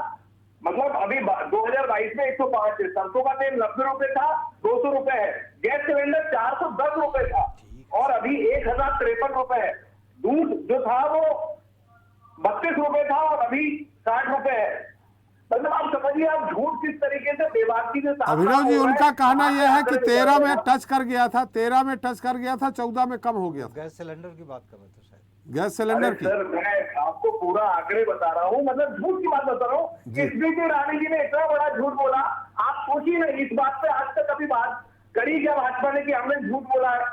मतलब अभी 2022 में 105 है। सरसों का तेल 90 रुपए था, 200 रुपए है। गैस सिलेंडर 410 रुपए था और अभी 1053 रुपए है। दूध जो था वो 32 रुपए था और अभी 60 रुपए है। मतलब आप समझिए, आप झूठ किस तरीके से बेबाकी से साफ अभिनव जी, हो रहा उनका कहना यह है कि 13 में आप टच कर गया था, 13 में टच कर गया था, 14 में कम हो गया था। गैस सिलेंडर की बात कर रहे थे शायद, गैस सिलेंडर की। सर मैं आपको पूरा आंकड़े बता रहा हूँ, मतलब झूठ की बात बता रहा हूँ। स्मृति ईरानी जी ने इतना बड़ा झूठ बोला, आप सोचिए ना, इस बात पे आज तक कभी बात करी क्या भाजपा ने कि हमने झूठ बोला है?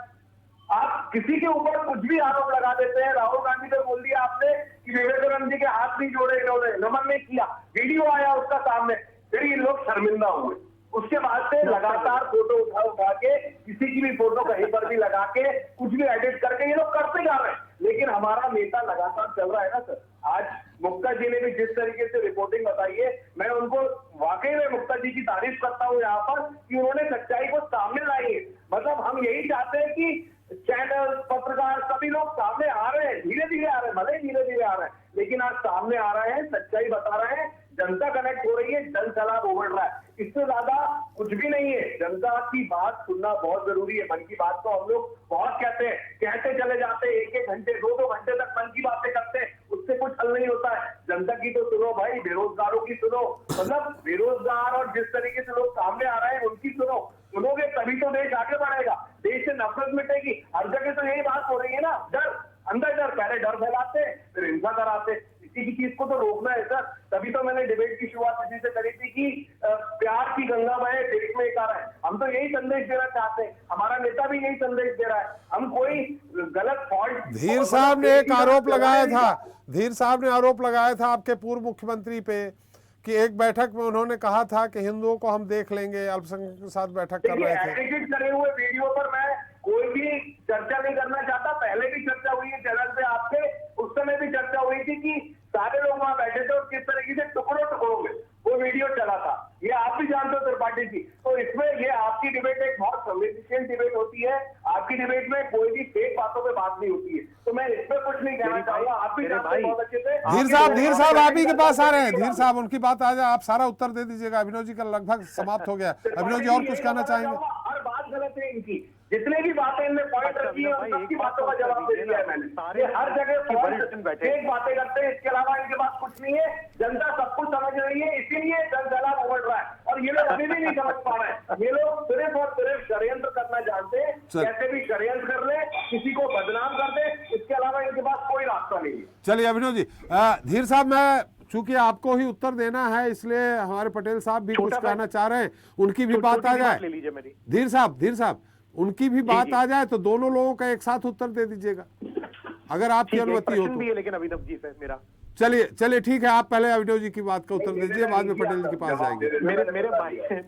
आप किसी के ऊपर कुछ भी आरोप लगा देते हैं। राहुल गांधी को बोल दिया आपने कि विवेकानंद जी के हाथ नहीं जोड़े इन्होंने, नमन नहीं किया, वीडियो आया उसका सामने, फिर ये लोग शर्मिंदा हुए। उसके बाद से लगातार फोटो उठा के, किसी की भी फोटो कहीं पर भी लगा के, कुछ भी एडिट करके ये लोग करते जा रहे हैं। लेकिन हमारा नेता लगातार चल रहा है ना सर। आज मुक्ता जी ने भी जिस तरीके से रिपोर्टिंग बताई है, मैं उनको वाकई में मुक्ता जी की तारीफ करता हूँ यहाँ पर कि उन्होंने सच्चाई को सामने लाई है। मतलब हम यही चाहते हैं कि चैनल, पत्रकार, सभी लोग सामने आ रहे हैं, धीरे धीरे आ रहे हैं, भले धीरे धीरे आ रहे हैं, लेकिन आज सामने आ रहे हैं, सच्चाई बता रहे हैं, जनता कनेक्ट हो रही है, जन सलाह उमड़ रहा है। इससे ज्यादा कुछ भी नहीं है। जनता की बात सुनना बहुत जरूरी है। मन की बात तो हम लोग बहुत कहते चले जाते हैं, 1-1 घंटे 2-2 घंटे तक मन की बातें करते हैं, उससे कुछ हल नहीं होता है। जनता की तो सुनो भाई, बेरोजगारों की सुनो, मतलब बेरोजगार और जिस तरीके से लोग सामने आ रहे हैं उनकी सुनो। सुनोगे तभी तो देश आगे बढ़ेगा, देश से नफरत मिटेगी। हर जगह तो यही बात हो रही है ना, डर, अंदर डर, पहले डर फैलाते फिर हिंसा कराते। इसी की चीज को तो रोकना है सर। तभी तो मैंने डिबेट की शुरुआत इसी से करी थी कि प्यार की गंगा बहे, देश में एक आ रहा है। हम तो यही संदेश देना चाहते हैं, हमारा नेता भी यही संदेश दे रहा है। हम कोई गलत फॉल्ट, धीर साहब ने एक आरोप लगाया था, धीर साहब ने आरोप लगाया था आपके पूर्व मुख्यमंत्री पे कि एक बैठक में उन्होंने कहा था कि हिंदुओं को हम देख लेंगे, अल्पसंख्यक के साथ बैठक कर रहे थे। एडिट करे हुए वीडियो पर मैं कोई भी चर्चा नहीं करना चाहता। पहले भी चर्चा हुई है चैनल पे आपके, उस समय भी चर्चा हुई थी कि सारे लोग वहां बैठे थे और किस तरीके से टुकड़ों में वो वीडियो चला था। ये आप भी जानते हो त्रिपाठी जी। तो इसमें ये आपकी डिबेट एक बहुत संवेदनशील डिबेट होती है। आपकी डिबेट में कोई भी फेक बातों पे बात नहीं होती है। तो मैं इसमें कुछ नहीं कहना चाहूंगा। आप भी जानते हैं बहुत अच्छे से। धीर साहब आप ही के पास आ रहे हैं। धीर साहब उनकी बात आ जाए, आप सारा उत्तर दे दीजिएगा। अभिनव जी का लगभग समाप्त हो गया। अभिनव जी और कुछ कहना चाहेंगे? हर बात गलत है इनकी, जितने भी बातें इनने पॉइंट रखी है सबकी बातों का जवाब दे दिया है मैंने। ये हर जगह फेक बातें करते हैं, इसके अलावा इनके पास कुछ नहीं है। जनता सब कुछ समझ रही है, इसीलिए जनसलाह उमड़ रहा है। और ये लोग अभी भी नहीं समझ पा रहे हैं। ये लोग सिर्फ और सिर्फ षड्यंत्र करना जानते हैं, कैसे भी षड्यंत्र कर ले, किसी को बदनाम कर दे, इसके अलावा इनके पास कोई रास्ता नहीं है। चलिए अभिनव जी, धीर साहब, मैं चूंकि आपको ही उत्तर देना है इसलिए हमारे पटेल साहब भी कुछ कहना चाह रहे हैं, उनकी भी बात आ जाए। धीर साहब उनकी भी बात आ जाए तो दोनों लोगों का एक साथ उत्तर दे दीजिएगा अगर आपकी अनुमति हो तो। लेकिन अभिनव जी से मेरा चलिए ठीक है, आप पहले अभिनव जी की बात का उत्तर दीजिए, बाद में पटेल जी के पास जाएंगे।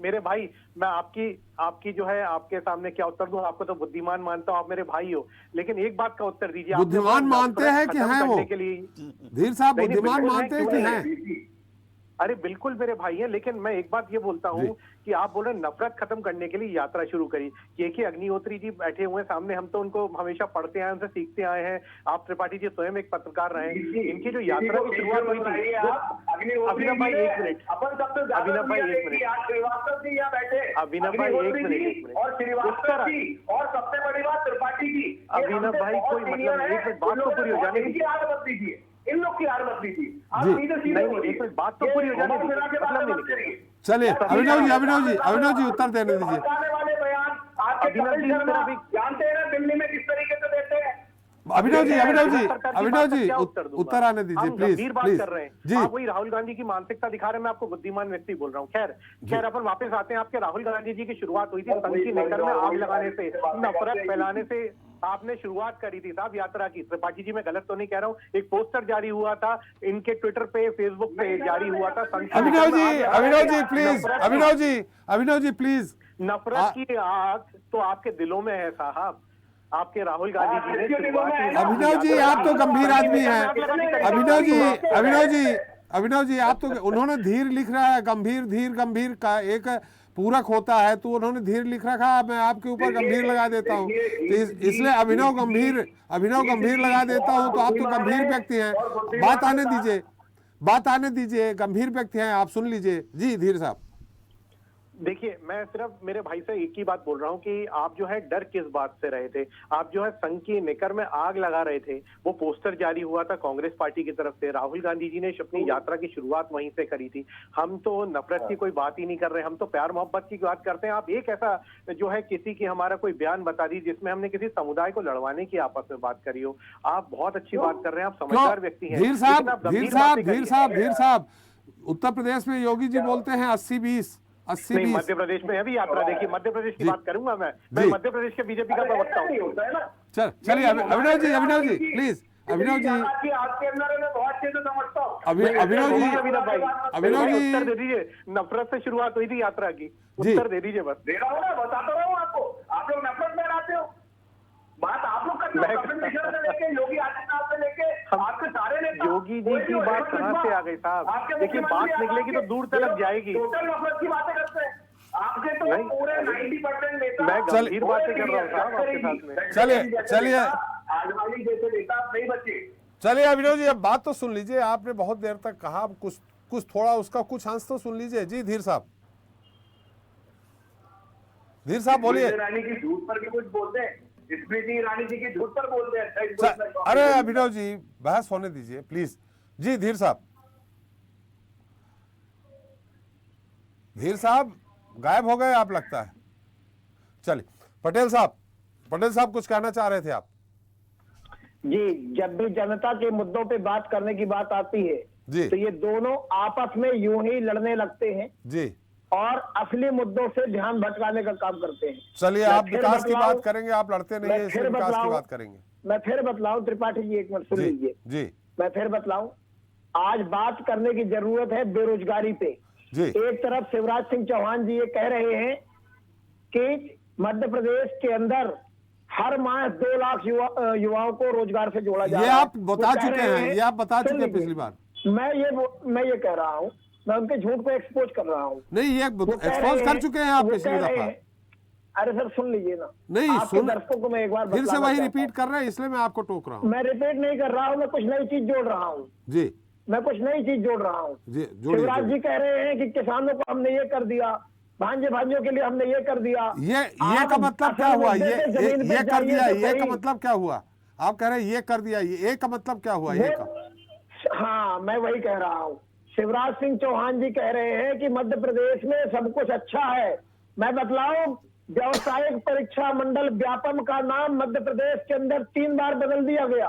मेरे भाई मैं आपकी जो है आपके सामने क्या उत्तर दूं? आपको तो बुद्धिमान मानता हूं, आप मेरे भाई हो, लेकिन एक बात का उत्तर दीजिए। बुद्धिमान मानते हैं कि हैं वो? धीर साहब बुद्धिमान मानते हैं कि हैं? अरे बिल्कुल मेरे भाई हैं, लेकिन मैं एक बात ये बोलता हूँ कि आप बोल रहे हैं नफरत खत्म करने के लिए यात्रा शुरू करी। के अग्निहोत्री जी बैठे हुए हैं सामने, हम तो उनको हमेशा पढ़ते आए, उनसे सीखते आए हैं। आप त्रिपाठी जी स्वयं एक पत्रकार रहे हैं। इनकी जो यात्रा की शुरुआत हुई थी, अभिनव भाई एक मिनट, अभिनव भाई एक मिनट, श्रीवास्तव जी यहाँ बैठे, अभिनव भाई एक मिनट, और श्रीवास्तव जी, और सबसे बड़ी बात त्रिपाठी जी। अभिनव भाई कोई मतलब एक मिनट, बात तो पूरी हो जाने दीजिए, इन लोग की हार मत लीजिए। आप जी। सीधे एक मिनट, बात तो पूरी हो जाने दीजिए, मतलब नहीं निकलेगी। चलिए अभिनव जी उत्तर देने दीजिए। वाले बयान आपके कपिल शर्मा जानते हैं ना दिल्ली में किस तरीके से देते हैं। अभिनव जी उत्तर आने दीजिए प्लीज बात कर रहे हैं जी। आप वही राहुल गांधी की मानसिकता दिखा रहे हैं, मैं आपको बुद्धिमान व्यक्ति बोल रहा हूँ। खैर अपन वापस आते हैं। आपके राहुल गांधी जी की शुरुआत हुई थी संघ की नेकर में आग लगाने से, नफरत फैलाने से आपने शुरुआत करी थी साहब यात्रा की। त्रिपाठी जी मैं गलत तो नहीं कह रहा हूँ, एक पोस्टर जारी हुआ था इनके ट्विटर पे, फेसबुक पे जारी हुआ था। अभिनव जी प्लीज, नफरत की आग तो आपके दिलों में है साहब। आपके राहुल गांधी जी ने अभिनव जी आप तो गंभीर आदमी हैं। अभिनव जी आप तो, उन्होंने धीर लिख रहा है, गंभीर का एक पूरक होता है, तो उन्होंने धीर लिख रखा, मैं आपके ऊपर गंभीर लगा देता हूँ, तो इसलिए अभिनव गंभीर लगा देता हूँ। तो आप तो गंभीर व्यक्ति हैं, बात आने दीजिए, गंभीर व्यक्ति हैं आप, सुन लीजिए जी। धीर साहब देखिए, मैं सिर्फ मेरे भाई से एक ही बात बोल रहा हूँ कि आप जो है डर किस बात से रहे थे। आप जो है संघ की निकर में आग लगा रहे थे। वो पोस्टर जारी हुआ था कांग्रेस पार्टी की तरफ से। राहुल गांधी जी ने अपनी यात्रा की शुरुआत वहीं से करी थी। हम तो नफरत की कोई बात ही नहीं कर रहे, हम तो प्यार मोहब्बत की बात करते हैं। आप एक ऐसा जो है किसी की हमारा कोई बयान बता दीजिए जिसमें हमने किसी समुदाय को लड़वाने की आपस में बात करी हो। आप बहुत अच्छी बात कर रहे हैं, आप समझदार व्यक्ति हैं। धीर साहब, लेकिन आप धीर गंभीर साहब, बातें धीर करिए। साहब, धीर साहब, उत्तर प्रदेश में योगी जी बोलते हैं 80-20, 80-20। नहीं, मध्य प्रदेश में अभी यात्रा देखिए, मध्य प्रदेश की बात करूंगा मैं जी। मध्य प्रदेश के बीजेपी का प्रवक्ता हूँ। चलिए अभिनव जी प्लीज, अभिनव जी, आपके अंदर मैं बहुत अच्छे से समझता हूँ। अभिनव जी, अभिनव जी, उत्तर दे दीजिए। नफरत से शुरुआत हुई थी यात्रा की, उत्तर दे दीजिए बस। दे रहा हूँ ना, बताता रहा हूँ आपको। आप लोग नफरत में आते हो। बात आप लोग करते हो, कपिल मिश्रा से लेके योगी आदित्यनाथ से लेके आपके सारे नेता। योगी जी की बात कहाँ से आ गई साहब? देखिए, बात निकलेगी तो दूर तक जाएगी। टोटल नफरत की बातें करते हैं आपके तो पूरे 90% नेता। मैं गंभीर बातें कर रहा हूँ साहब आपके साथ में। चलिए आजवाली जैसे नेता नहीं बचे। चलिए अभिनव जी, अब बात तो सुन लीजिए। आपने बहुत देर तक कहा, अब कुछ थोड़ा उसका कुछ अंश तो सुन लीजिए। जी धीर साहब, धीर साहब बोलिए। रानी की झूठ पर भी कुछ बोलते हैं, स्मृति ईरानी जी की झूठ पर बोलते हैं। अरे अभिनव जी, बहस होने दीजिए प्लीज। जी धीर साहब, धीर साहब गायब हो गए आप लगता है। चलिए पटेल साहब कुछ कहना चाह रहे थे आप। जी, जब भी जनता के मुद्दों पे बात करने की बात आती है जी, तो ये दोनों आपस में यूं ही लड़ने लगते हैं जी, और असली मुद्दों से ध्यान भटकाने का काम करते हैं। चलिए आप विकास की बात करेंगे, आप लड़ते नहीं है, इसलिए विकास की बात करेंगे। मैं फिर बतलाऊं, त्रिपाठी जी एक मिनट सुन लीजिए। जी, मैं फिर बतलाऊं, आज बात करने की जरूरत है बेरोजगारी पे। जी, एक तरफ शिवराज सिंह चौहान जी ये कह रहे हैं कि मध्य प्रदेश के अंदर हर माह 2 लाख युवाओं को रोजगार से जोड़ा जा रहा है। ये आप बता चुके हैं, ये आप बता चुके हैं पिछली बार। मैं ये कह रहा हूँ, मैं उनके झूठ को एक्सपोज कर रहा हूँ। नहीं, ये एक्सपोज कर चुके हैं आप पिछली दफा। अरे सर सुन लीजिए ना, नहीं आपके दर्शकों को मैं एक बार फिर से वही रिपीट कर रहे हैं, इसलिए मैं आपको टोक रहा हूँ। मैं रिपीट नहीं कर रहा हूँ, मैं कुछ नई चीज जोड़ रहा हूँ। जी, मैं कुछ नई चीज जोड़ रहा हूँ। शिवराज जी कह रहे हैं कि किसानों को हमने ये कर दिया, भांजियों के लिए हमने ये कर दिया। ये का मतलब क्या हुआ? ये कर दिया, ये का मतलब क्या हुआ? आप कह रहे हैं ये कर दिया, ये का मतलब क्या हुआ? ये का, हाँ मैं वही कह रहा हूँ। शिवराज सिंह चौहान जी कह रहे हैं कि मध्य प्रदेश में सब कुछ अच्छा है। मैं बतलाऊं, व्यावसायिक परीक्षा मंडल व्यापम का नाम मध्य प्रदेश के अंदर 3 बार बदल दिया गया।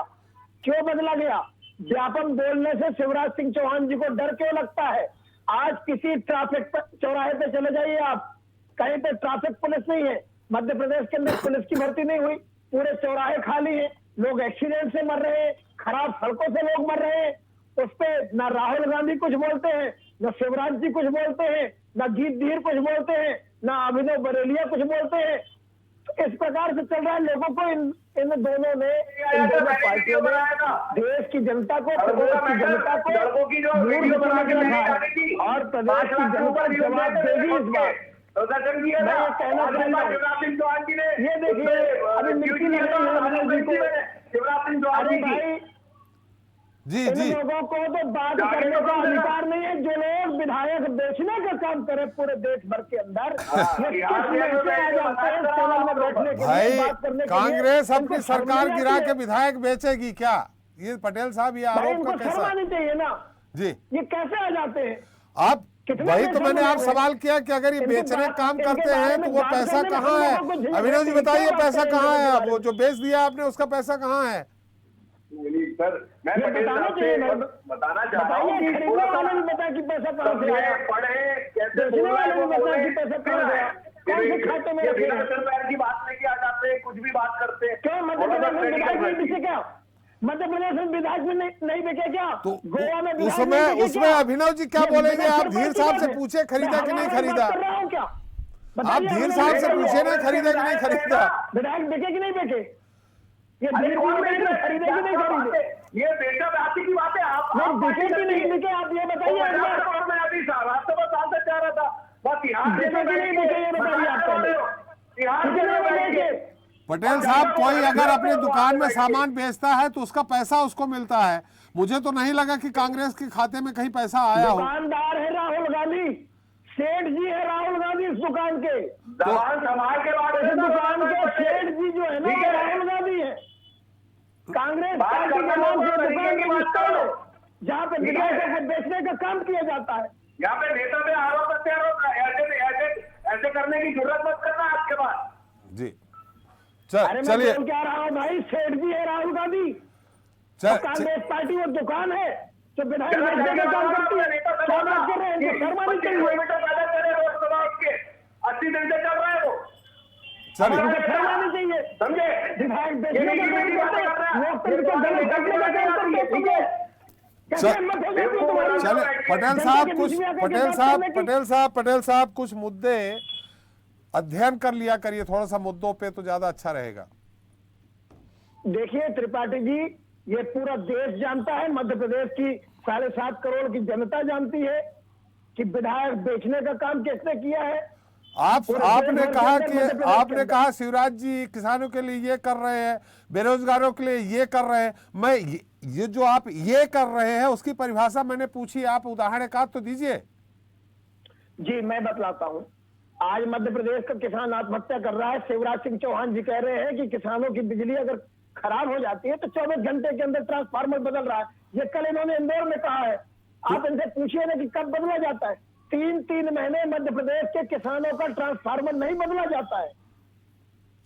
क्यों बदला गया? व्यापम बोलने से शिवराज सिंह चौहान जी को डर क्यों लगता है? आज किसी ट्रैफिक चौराहे पे चले जाइए आप, कहीं पे ट्रैफिक पुलिस नहीं है। मध्य प्रदेश के अंदर पुलिस की भर्ती नहीं हुई, पूरे चौराहे खाली हैं, लोग एक्सीडेंट से मर रहे हैं, खराब सड़कों से लोग मर रहे हैं। उस पे न राहुल गांधी कुछ बोलते हैं, न शिवराज जी कुछ बोलते हैं, न जीत धीर कुछ बोलते हैं, न अभिनव बरेलिया कुछ बोलते हैं। तो इस प्रकार से चल रहा है। लोगों को इन दोनों ने, इन दोनों पार्टियों ने देश की जनता को, प्रदेश की जनता को मूर्ख बना के रखा है और प्रदेश की जनता जवाब देगी इस बार। मैं ये कहना चाहता हूँ, ये देखिए अभी मिट्टी नहीं भाई, जी इन जी, लोगों को तो बात करने का अधिकार नहीं है। जो लोग विधायक बेचने का काम करे पूरे देश भर के अंदर, भाई कांग्रेस अपनी सरकार गिरा के विधायक बेचेगी क्या? ये पटेल साहब, ये आरोप का कैसा? नहीं चाहिए ना जी, ये कैसे आ जाते हैं? आप वही तो मैंने आप सवाल किया कि अगर ये बेचने का काम करते हैं तो वो पैसा कहाँ है? अभिनव जी बताइए, पैसा कहाँ है? वो जो बेच दिया आपने, उसका पैसा कहाँ है? सर मैं बताना चाहता हूँ कि खरीदने वाले भी बता कि पैसा कहाँ से आया, पढ़े कैसे बेचने वाले भी बता कि पैसा कहाँ गया, कौन से खाते में रखे हैं? की बात लेके आ जाते हैं, कुछ भी बात करते हैं। क्यों मध्य प्रदेश में विधायक नहीं बिके क्या? मध्य प्रदेश में विधायक में नहीं बिके क्या? तो गोवा में उसमें अभिनव जी क्या बोलेंगे? आप धीर साहब से पूछे खरीदा कि नहीं खरीदा? आप धीर साहब से पूछे ना, खरीदा कि नहीं खरीदा? विधायक बिके कि नहीं बिके? ये खरीदे कि नहीं खरीदे? ये बेटा बात की बात है। आप बिके कि नहीं बिके आप ये बताइए। मैं अभी राष्ट्रपति सांसद जा रहा था, बस यहाँ नहीं बिके ये बताइए आप। पटेल साहब, कोई अगर अपनी दुकान में सामान बेचता है तो उसका पैसा उसको मिलता है। मुझे तो नहीं लगा कि कांग्रेस के खाते में कहीं पैसा आया हो। दुकानदार है राहुल गांधी, सेठ जी है राहुल गांधी, नहीं इस दुकान के। जबान संभाल के बात इस दुकान के सेठ जी जो है ना, वो राहुल गांधी है। कांग्रेस पार्टी के नाम से दुकान रजिस्टर्ड है, जहाँ पे विधायकों को बेचने का काम किया जाता है। यहाँ पे नेता पे आरोप ऐसे करने की जरूरत मत करना आपके पास। जी अरे मैं चलिए बोल क्या रहा हूँ भाई, सेठ जी है राहुल गांधी। तो कांग्रेस पार्टी वो दुकान है जो विधायक बेचने का काम करती है। क्या बात कर रहे हैं, इनको शर्म आनी चाहिए। किलोमीटर पैदल चले रोज सुबह उठ के 80 दिन से चल रहा है वो। इनको शर्म आनी चाहिए, समझे? विधायक बेचने का काम करते हैं, लोकतंत्र को गलत करने का काम करते हैं। ठीक है, कैसे हिम्मत हो जाती है तुम्हारी? चलिए पटेल साहब कुछ मुद्दे अध्ययन कर लिया करिए थोड़ा सा मुद्दों पे, तो ज्यादा अच्छा रहेगा। देखिए त्रिपाठी जी, ये पूरा देश जानता है, मध्य प्रदेश की 7.5 करोड़ की जनता जानती है कि विधायक बेचने का काम किसने किया है। आपने कहा शिवराज जी किसानों के लिए ये कर रहे हैं, बेरोजगारों के लिए ये कर रहे हैं। मैं ये जो आप ये कर रहे हैं उसकी परिभाषा मैंने पूछी, आप उदाहरण एक तो दीजिए। जी मैं बतलाता हूँ। आज मध्य प्रदेश का किसान आत्महत्या कर रहा है। शिवराज सिंह चौहान जी कह रहे हैं कि किसानों की बिजली अगर खराब हो जाती है तो 24 घंटे के अंदर ट्रांसफार्मर बदल रहा है। ये कल इन्होंने इंदौर में कहा है। आप इनसे पूछिए ना कि कब बदला जाता है। 3 महीने मध्य प्रदेश के किसानों का ट्रांसफार्मर नहीं बदला जाता है।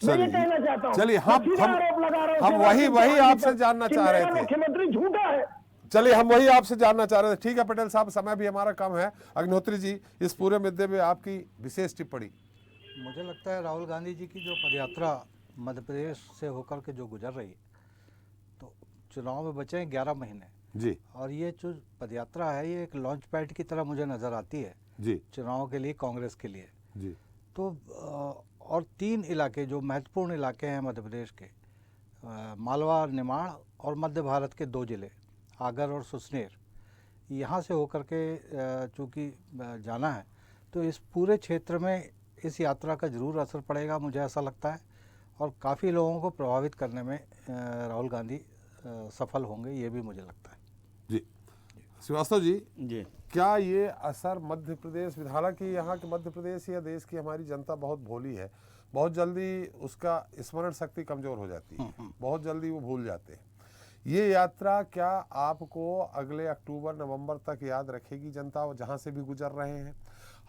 मैं ये कहना चाहता हूँ। चलिए हम वही आपसे जानना चाह रहे थे। मुख्यमंत्री झूठा है। चलिए हम वही आपसे जानना चाह रहे थे। ठीक है पटेल साहब, समय भी हमारा कम है। अग्निहोत्री जी, इस पूरे मुद्दे में आपकी विशेष टिप्पणी। मुझे लगता है राहुल गांधी जी की जो पदयात्रा मध्य प्रदेश से होकर के जो गुजर रही है, तो चुनाव में बचे हैं 11 महीने जी, और ये जो पदयात्रा है ये एक लॉन्च पैड की तरह मुझे नज़र आती है जी चुनाव के लिए, कांग्रेस के लिए जी। तो और 3 इलाके जो महत्वपूर्ण इलाके हैं मध्य प्रदेश के, मालवा, निमाड़ और मध्य भारत के 2 जिले आगर और सुसनेर, यहाँ से होकर के चूँकि जाना है तो इस पूरे क्षेत्र में इस यात्रा का ज़रूर असर पड़ेगा, मुझे ऐसा लगता है। और काफ़ी लोगों को प्रभावित करने में राहुल गांधी सफल होंगे, ये भी मुझे लगता है। जी श्रीवास्तव जी, जी क्या ये असर मध्य प्रदेश, हालांकि यहाँ के मध्य प्रदेश या देश की हमारी जनता बहुत भोली है, बहुत जल्दी उसका स्मरण शक्ति कमज़ोर हो जाती है, बहुत जल्दी वो भूल जाते हैं। ये यात्रा क्या आपको अगले अक्टूबर नवंबर तक याद रखेगी जनता जहाँ से भी गुजर रहे हैं?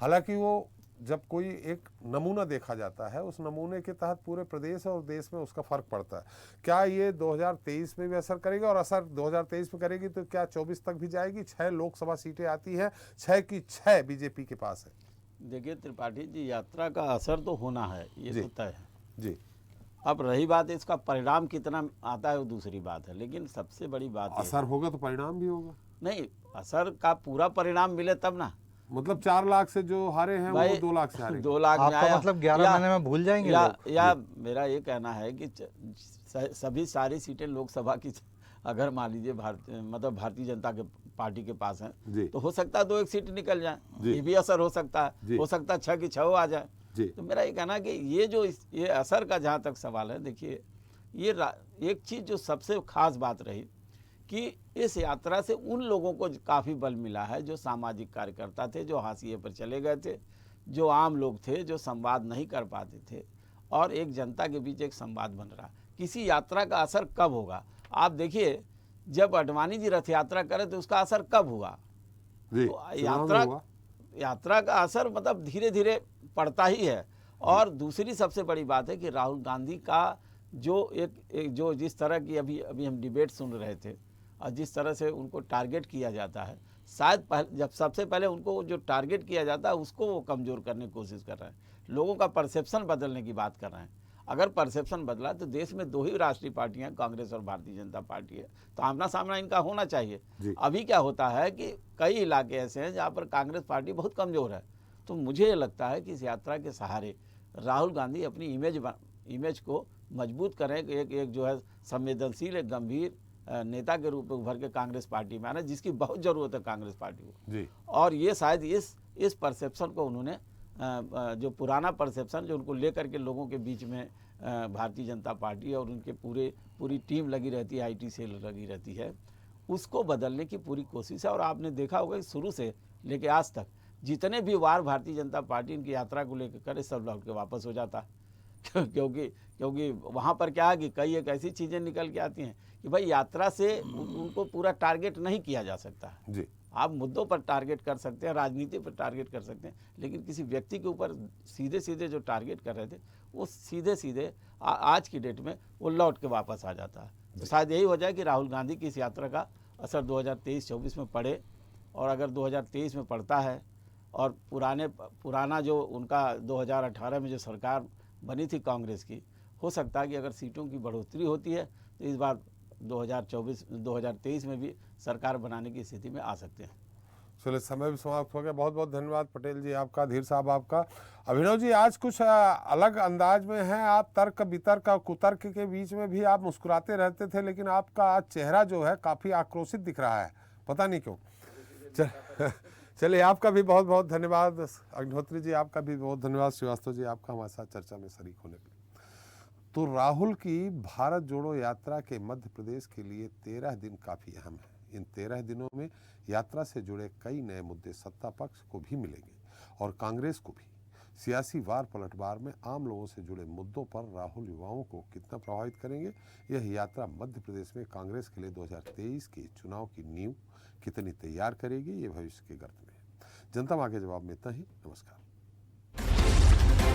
हालांकि वो जब कोई एक नमूना देखा जाता है, उस नमूने के तहत पूरे प्रदेश और देश में उसका फर्क पड़ता है। क्या ये 2023 में भी असर करेगा? और असर 2023 में करेगी तो क्या 24 तक भी जाएगी? 6 लोकसभा सीटें आती हैं, 6 की 6 बीजेपी के पास है। देखिए त्रिपाठी जी, यात्रा का असर तो होना है, ये तो तय है जी। अब रही बात है इसका परिणाम कितना आता है वो दूसरी बात है, लेकिन सबसे बड़ी बात असर होगा तो परिणाम भी होगा। नहीं, असर का पूरा परिणाम मिले तब ना। मतलब 4 लाख से जो हारे हैं वो 2 लाख से हारे। 2 लाख में आपका मतलब 11 महीने में भूल जाएंगे या मेरा ये कहना है कि सभी सारी सीटें लोकसभा की अगर मान लीजिए भारतीय जनता के पार्टी के पास है तो हो सकता है 2-1 सीट निकल जाए, ये भी असर हो सकता है। हो सकता है 6 की 6 आ जाए। तो मेरा ये कहना है कि ये असर का जहाँ तक सवाल है, देखिए ये एक चीज़ जो सबसे खास बात रही कि इस यात्रा से उन लोगों को काफ़ी बल मिला है जो सामाजिक कार्यकर्ता थे, जो हाशिए पर चले गए थे, जो आम लोग थे, जो संवाद नहीं कर पाते थे, और एक जनता के बीच एक संवाद बन रहा। किसी यात्रा का असर कब होगा? आप देखिए, जब अडवाणी जी रथ यात्रा करे तो उसका असर कब हुआ? तो यात्रा का असर मतलब धीरे धीरे पड़ता ही है। और दूसरी सबसे बड़ी बात है कि राहुल गांधी का जो जिस तरह की अभी हम डिबेट सुन रहे थे और जिस तरह से उनको टारगेट किया जाता है, शायद जब सबसे पहले उनको जो टारगेट किया जाता है उसको वो कमज़ोर करने की कोशिश कर रहे हैं। लोगों का परसेप्शन बदलने की बात कर रहे हैं। अगर परसेप्शन बदला तो देश में 2 ही राष्ट्रीय पार्टियां, कांग्रेस और भारतीय जनता पार्टी है, तो आमना सामना इनका होना चाहिए। अभी क्या होता है कि कई इलाके ऐसे हैं जहाँ पर कांग्रेस पार्टी बहुत कमज़ोर है। तो मुझे ये लगता है कि इस यात्रा के सहारे राहुल गांधी अपनी इमेज को मजबूत करें, एक जो है संवेदनशील, एक गंभीर नेता के रूप में उभर के कांग्रेस पार्टी में आना, जिसकी बहुत ज़रूरत है कांग्रेस पार्टी को। और ये शायद इस परसेप्शन को उन्होंने जो पुराना परसेप्शन जो उनको लेकर के लोगों के बीच में भारतीय जनता पार्टी और उनके पूरी टीम लगी रहती है, IT सेल लगी रहती है, उसको बदलने की पूरी कोशिश है। और आपने देखा होगा कि शुरू से लेके आज तक जितने भी वार भारतीय जनता पार्टी इनकी यात्रा को लेकर करे सब लौट के वापस हो जाता क्योंकि वहाँ पर क्या है कि कई एक ऐसी चीज़ें निकल के आती हैं कि भाई यात्रा से उनको पूरा टारगेट नहीं किया जा सकता है। जी आप मुद्दों पर टारगेट कर सकते हैं, राजनीति पर टारगेट कर सकते हैं, लेकिन किसी व्यक्ति के ऊपर सीधे सीधे जो टारगेट कर रहे थे वो सीधे सीधे आज की डेट में वो लौट के वापस आ जाता है। तो शायद यही वजह है कि राहुल गांधी की इस यात्रा का असर 2023-24 में पड़े, और अगर 2023 में पड़ता है और पुराना जो उनका 2018 में जो सरकार बनी थी कांग्रेस की, हो सकता है कि अगर सीटों की बढ़ोतरी होती है तो इस बार 2023 में भी सरकार बनाने की स्थिति में आ सकते हैं। चलिए, समय भी समाप्त हो गया। बहुत बहुत धन्यवाद पटेल जी आपका, धीर साहब आपका। अभिनव जी, आज कुछ अलग अंदाज में हैं आप। तर्क वितर्क और कुतर्क के बीच में भी आप मुस्कुराते रहते थे, लेकिन आपका आज चेहरा जो है काफ़ी आक्रोशित दिख रहा है, पता नहीं क्यों। चलिए, आपका भी बहुत बहुत धन्यवाद। अग्निहोत्री जी आपका भी बहुत धन्यवाद। श्रीवास्तव जी आपका हमारे साथ चर्चा में शरीक होने के लिए। तो राहुल की भारत जोड़ो यात्रा के मध्य प्रदेश के लिए 13 दिन काफ़ी अहम है। इन 13 दिनों में यात्रा से जुड़े कई नए मुद्दे सत्ता पक्ष को भी मिलेंगे और कांग्रेस को भी। सियासी वार पलटवार में आम लोगों से जुड़े मुद्दों पर राहुल युवाओं को कितना प्रभावित करेंगे, यह यात्रा मध्य प्रदेश में कांग्रेस के लिए 2023 के चुनाव की नींव कितनी तैयार करेगी, ये भविष्य के गर्त में है। जनता मांगे जवाब में इतना ही। नमस्कार।